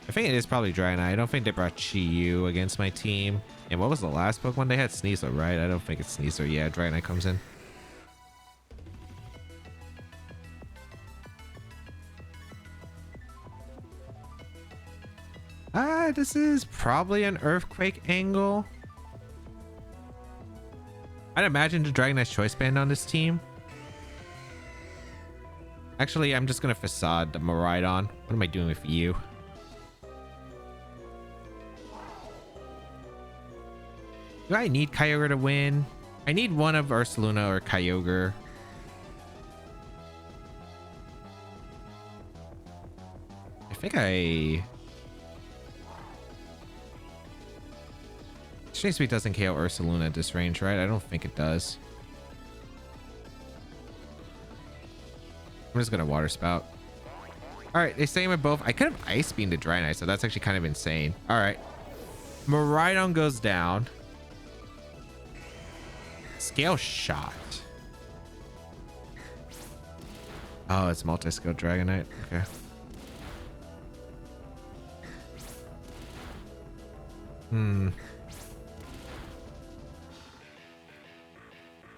I think it is probably Dragonite. I don't think they brought Chi-Yu against my team. And what was the last Pokemon? They had Sneasel, right? I don't think it's Sneasel. Yeah, Dragonite comes in. This is probably an Earthquake angle. I'd imagine the Dragonite's Choice Band on this team. Actually, I'm just gonna facade the Miraidon. What am I doing with you? Do I need Kyogre to win? I need one of Ursaluna or Kyogre. I think Stream Speed doesn't KO Ursaluna at this range, right? I don't think it does. I'm just gonna Water Spout. All right, they say with both. I could have Ice Beam to Dragonite, so that's actually kind of insane. All right, Miraidon goes down. Scale Shot. Oh, it's multi-skill Dragonite. Okay.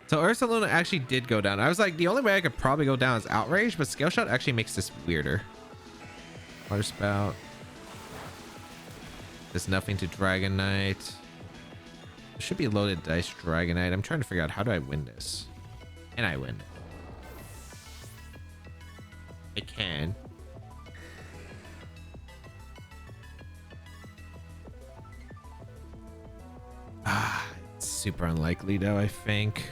So Ursaluna actually did go down. I was like, the only way I could probably go down is Outrage, but Scale Shot actually makes this weirder. Water Spout. There's nothing to Dragonite. It should be a loaded dice Dragonite. I'm trying to figure out, how do I win this? Can I win? I can. It's super unlikely though, I think.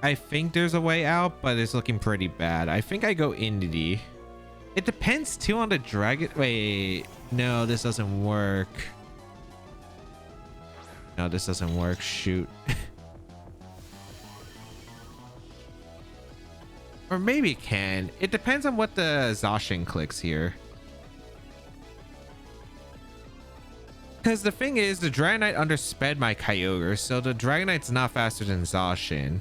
I think there's a way out, but it's looking pretty bad. I think I go Indie. It depends too on the dragon. Wait, no, this doesn't work. No, this doesn't work. Shoot. Or maybe it can. It depends on what the Zacian clicks here. Because the thing is, the Dragonite undersped my Kyogre, so the Dragonite's not faster than Zacian.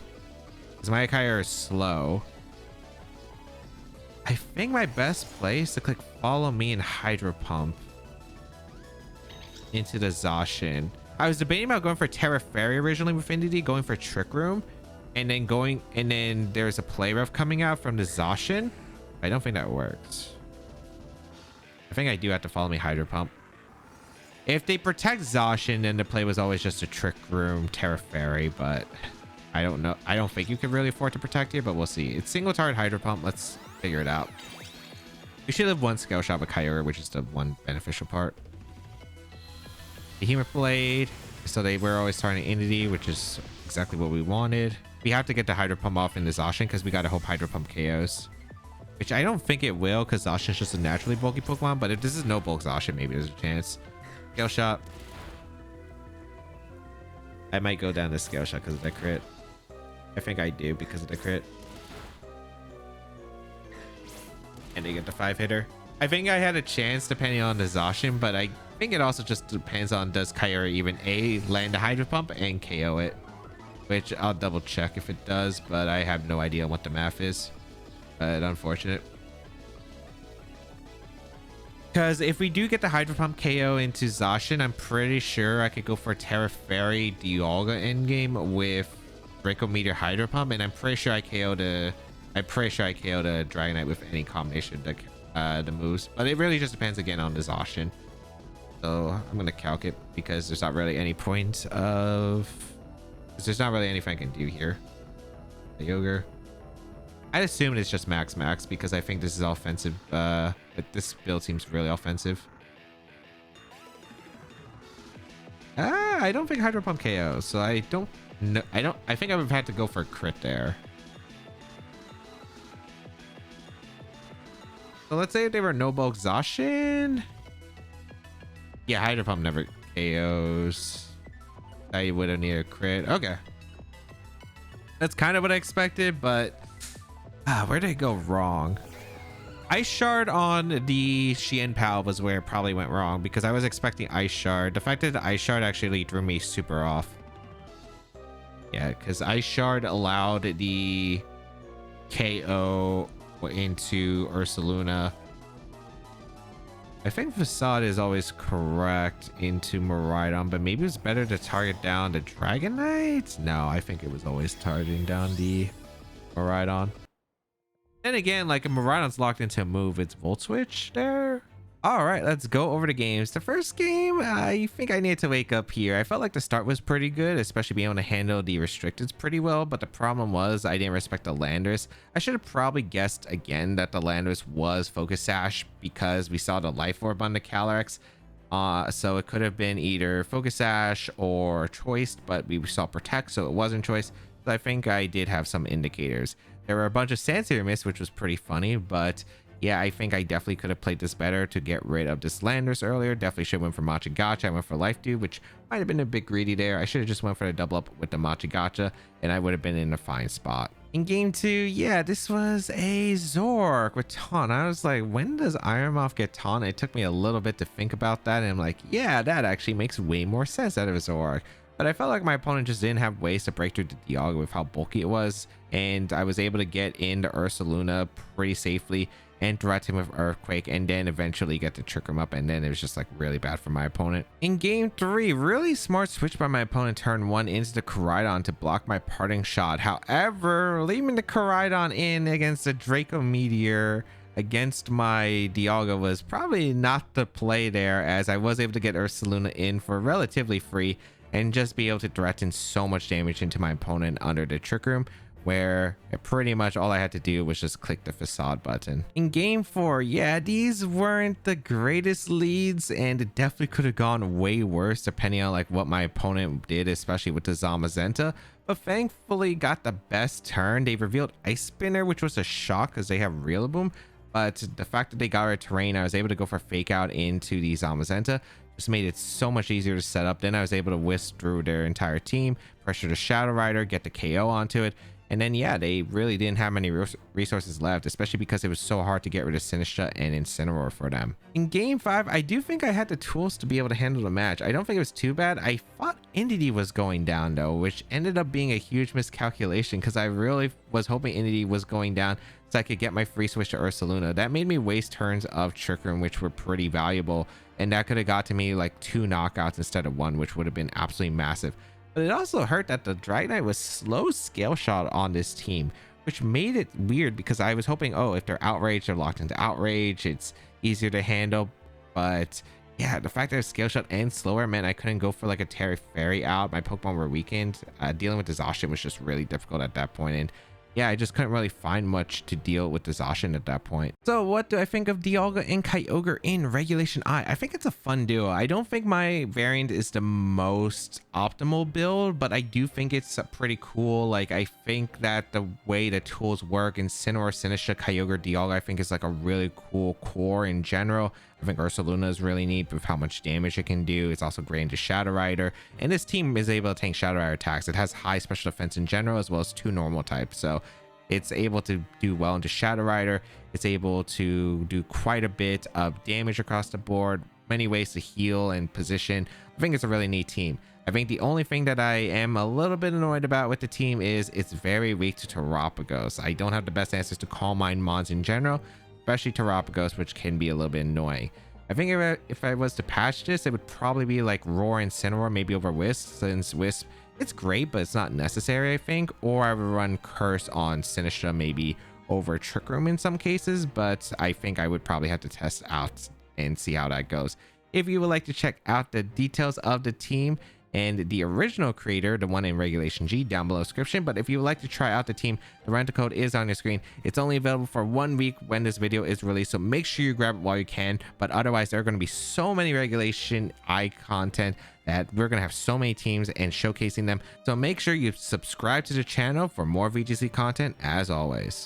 Because my Kyogre is slow. I think my best play is to click Follow Me and Hydro Pump into the Zacian. I was debating about going for Terra Fairy originally with Infinity, going for Trick Room, and then there's a Play Rough coming out from the Zacian. I don't think that works. I think I do have to Follow Me Hydro Pump. If they protect Zacian, then the play was always just a Trick Room Terra Fairy, but I don't know. I don't think you can really afford to protect here, but we'll see. It's single target Hydro Pump. Let's figure it out. We should have one Scale Shot with Kyogre, which is the one beneficial part. Behemoth Blade. So they were always targeting Entity, which is exactly what we wanted. We have to get the Hydro Pump off in the Zacian because we gotta hope Hydro Pump KOs. Which I don't think it will, because Zacian's just a naturally bulky Pokemon, but if this is no bulk Zacian, maybe there's a chance. Scale Shot. I might go down to Scale Shot because of that crit. I think I do because of the crit. And they get the 5-hitter. I think I had a chance depending on the Zacian, but I think it also just depends on, does Kyogre even A, land the Hydro Pump and KO it? Which I'll double check if it does, but I have no idea what the math is. But unfortunate. Because if we do get the Hydro Pump KO into Zacian, I'm pretty sure I could go for Terra Fairy Dialga endgame with Draco Meteor Hydro Pump, and I'm pretty sure I KO'd a Dragonite with any combination of the moves. But it really just depends again on the Zacian. So I'm gonna calc it because there's not really any point of. There's not really anything I can do here. Kyogre. I'd assume it's just max because I think this is offensive. But this build seems really offensive. I don't think Hydro Pump KO, so I don't know. I think I would have had to go for a crit there. So let's say if they were no bulk Zacian. Yeah, Hydro Pump never KOs. I would have needed a crit. Okay. That's kind of what I expected, but where did it go wrong? Ice Shard on the Xian Pal was where it probably went wrong because I was expecting Ice Shard. The fact that the Ice Shard actually threw me super off. Yeah, because Ice Shard allowed the KO into Ursaluna. I think Facade is always correct into Miraidon, but maybe it's better to target down the Dragonite? No, I think it was always targeting down the Miraidon. Then again, like if Miraidon's locked into a move, it's Volt Switch there. All right, let's go over the games. The first game, I think I need to wake up here. I felt like the start was pretty good, especially being able to handle the restricteds pretty well, but the problem was I didn't respect the Landers. I should have probably guessed again that the Landers was Focus Sash because we saw the Life Orb on the Calyrex. So it could have been either Focus Sash or Choice, but we saw Protect, so it wasn't Choice. So I think I did have some indicators. There were a bunch of Sandseer Miss, which was pretty funny, but yeah, I think I definitely could have played this better to get rid of this Landers earlier. Definitely should have went for Machigacha. I went for Life Dew, which might have been a bit greedy there. I should have just went for the double up with the Machigacha, and I would have been in a fine spot. In game 2, yeah, this was a Zork with Taunt. I was like, when does Ironmouth get Taunt? It took me a little bit to think about that, and I'm like, yeah, that actually makes way more sense out of a Zork. But I felt like my opponent just didn't have ways to break through the Dialga with how bulky it was, and I was able to get into Ursaluna pretty safely and threat him with Earthquake, and then eventually get to Trick Room up, and then it was just like really bad for my opponent. In game 3, really smart switch by my opponent turn 1 into the Koraidon to block my parting shot. However, leaving the Koraidon in against the Draco Meteor against my Dialga was probably not the play there, as I was able to get Ursaluna in for relatively free and just be able to threaten so much damage into my opponent under the Trick Room, where pretty much all I had to do was just click the Facade button. In game 4, yeah, these weren't the greatest leads, and it definitely could have gone way worse depending on like what my opponent did, especially with the Zamazenta, but thankfully got the best turn. They revealed Ice Spinner, which was a shock because they have Rillaboom, but the fact that they got rid of Terrain, I was able to go for Fake Out into the Zamazenta. Just made it so much easier to set up. Then I was able to whisk through their entire team, pressure the Shadow Rider, get the KO onto it. And then, yeah, they really didn't have many resources left, especially because it was so hard to get rid of Sinistra and Incineroar for them. In game 5, I do think I had the tools to be able to handle the match. I don't think it was too bad. I thought Entity was going down, though, which ended up being a huge miscalculation because I really was hoping Entity was going down so I could get my free switch to Ursaluna. That made me waste turns of Trick Room, which were pretty valuable, and that could have got to me like 2 knockouts instead of 1, which would have been absolutely massive. But it also hurt that the Dragonite was slow Scale Shot on this team, which made it weird because I was hoping, oh, if they're Outrage, they're locked into Outrage, it's easier to handle. But yeah, the fact that it's Scale Shot and slower meant I couldn't go for like a Terry Fairy out. My Pokemon were weakened. Dealing with the Zacian was just really difficult at that point, and yeah, I just couldn't really find much to deal with the Zacian at that point. So what do I think of Dialga and Kyogre in Regulation I? I think it's a fun duo. I don't think my variant is the most optimal build, but I do think it's pretty cool. Like, I think that the way the tools work in Incineroar, Sinistra, Kyogre, Dialga, I think is like a really cool core in general. I think Ursaluna is really neat with how much damage it can do. It's also great into Shadow Rider, and this team is able to tank Shadow Rider attacks. It has high special defense in general, as well as 2 normal types, so it's able to do well into Shadow Rider. It's able to do quite a bit of damage across the board, many ways to heal and position. I think it's a really neat team. I think the only thing that I am a little bit annoyed about with the team is it's very weak to Terapagos. I don't have the best answers to Calm Mind Mons in general, especially Terapagos, which can be a little bit annoying. I think if I was to patch this, it would probably be like Roar and Incineroar, maybe over Wisp, since Wisp, it's great, but it's not necessary, I think. Or I would run Curse on Sinistra, maybe over Trick Room in some cases, but I think I would probably have to test out and see how that goes. If you would like to check out the details of the team and the original creator, the one in Regulation G, down below description. But if you would like to try out the team, the rental code is on your screen. It's only available for 1 week when this video is released, so make sure you grab it while you can. But otherwise, there are going to be so many Regulation I content that we're going to have so many teams and showcasing them. So make sure you subscribe to the channel for more VGC content as always.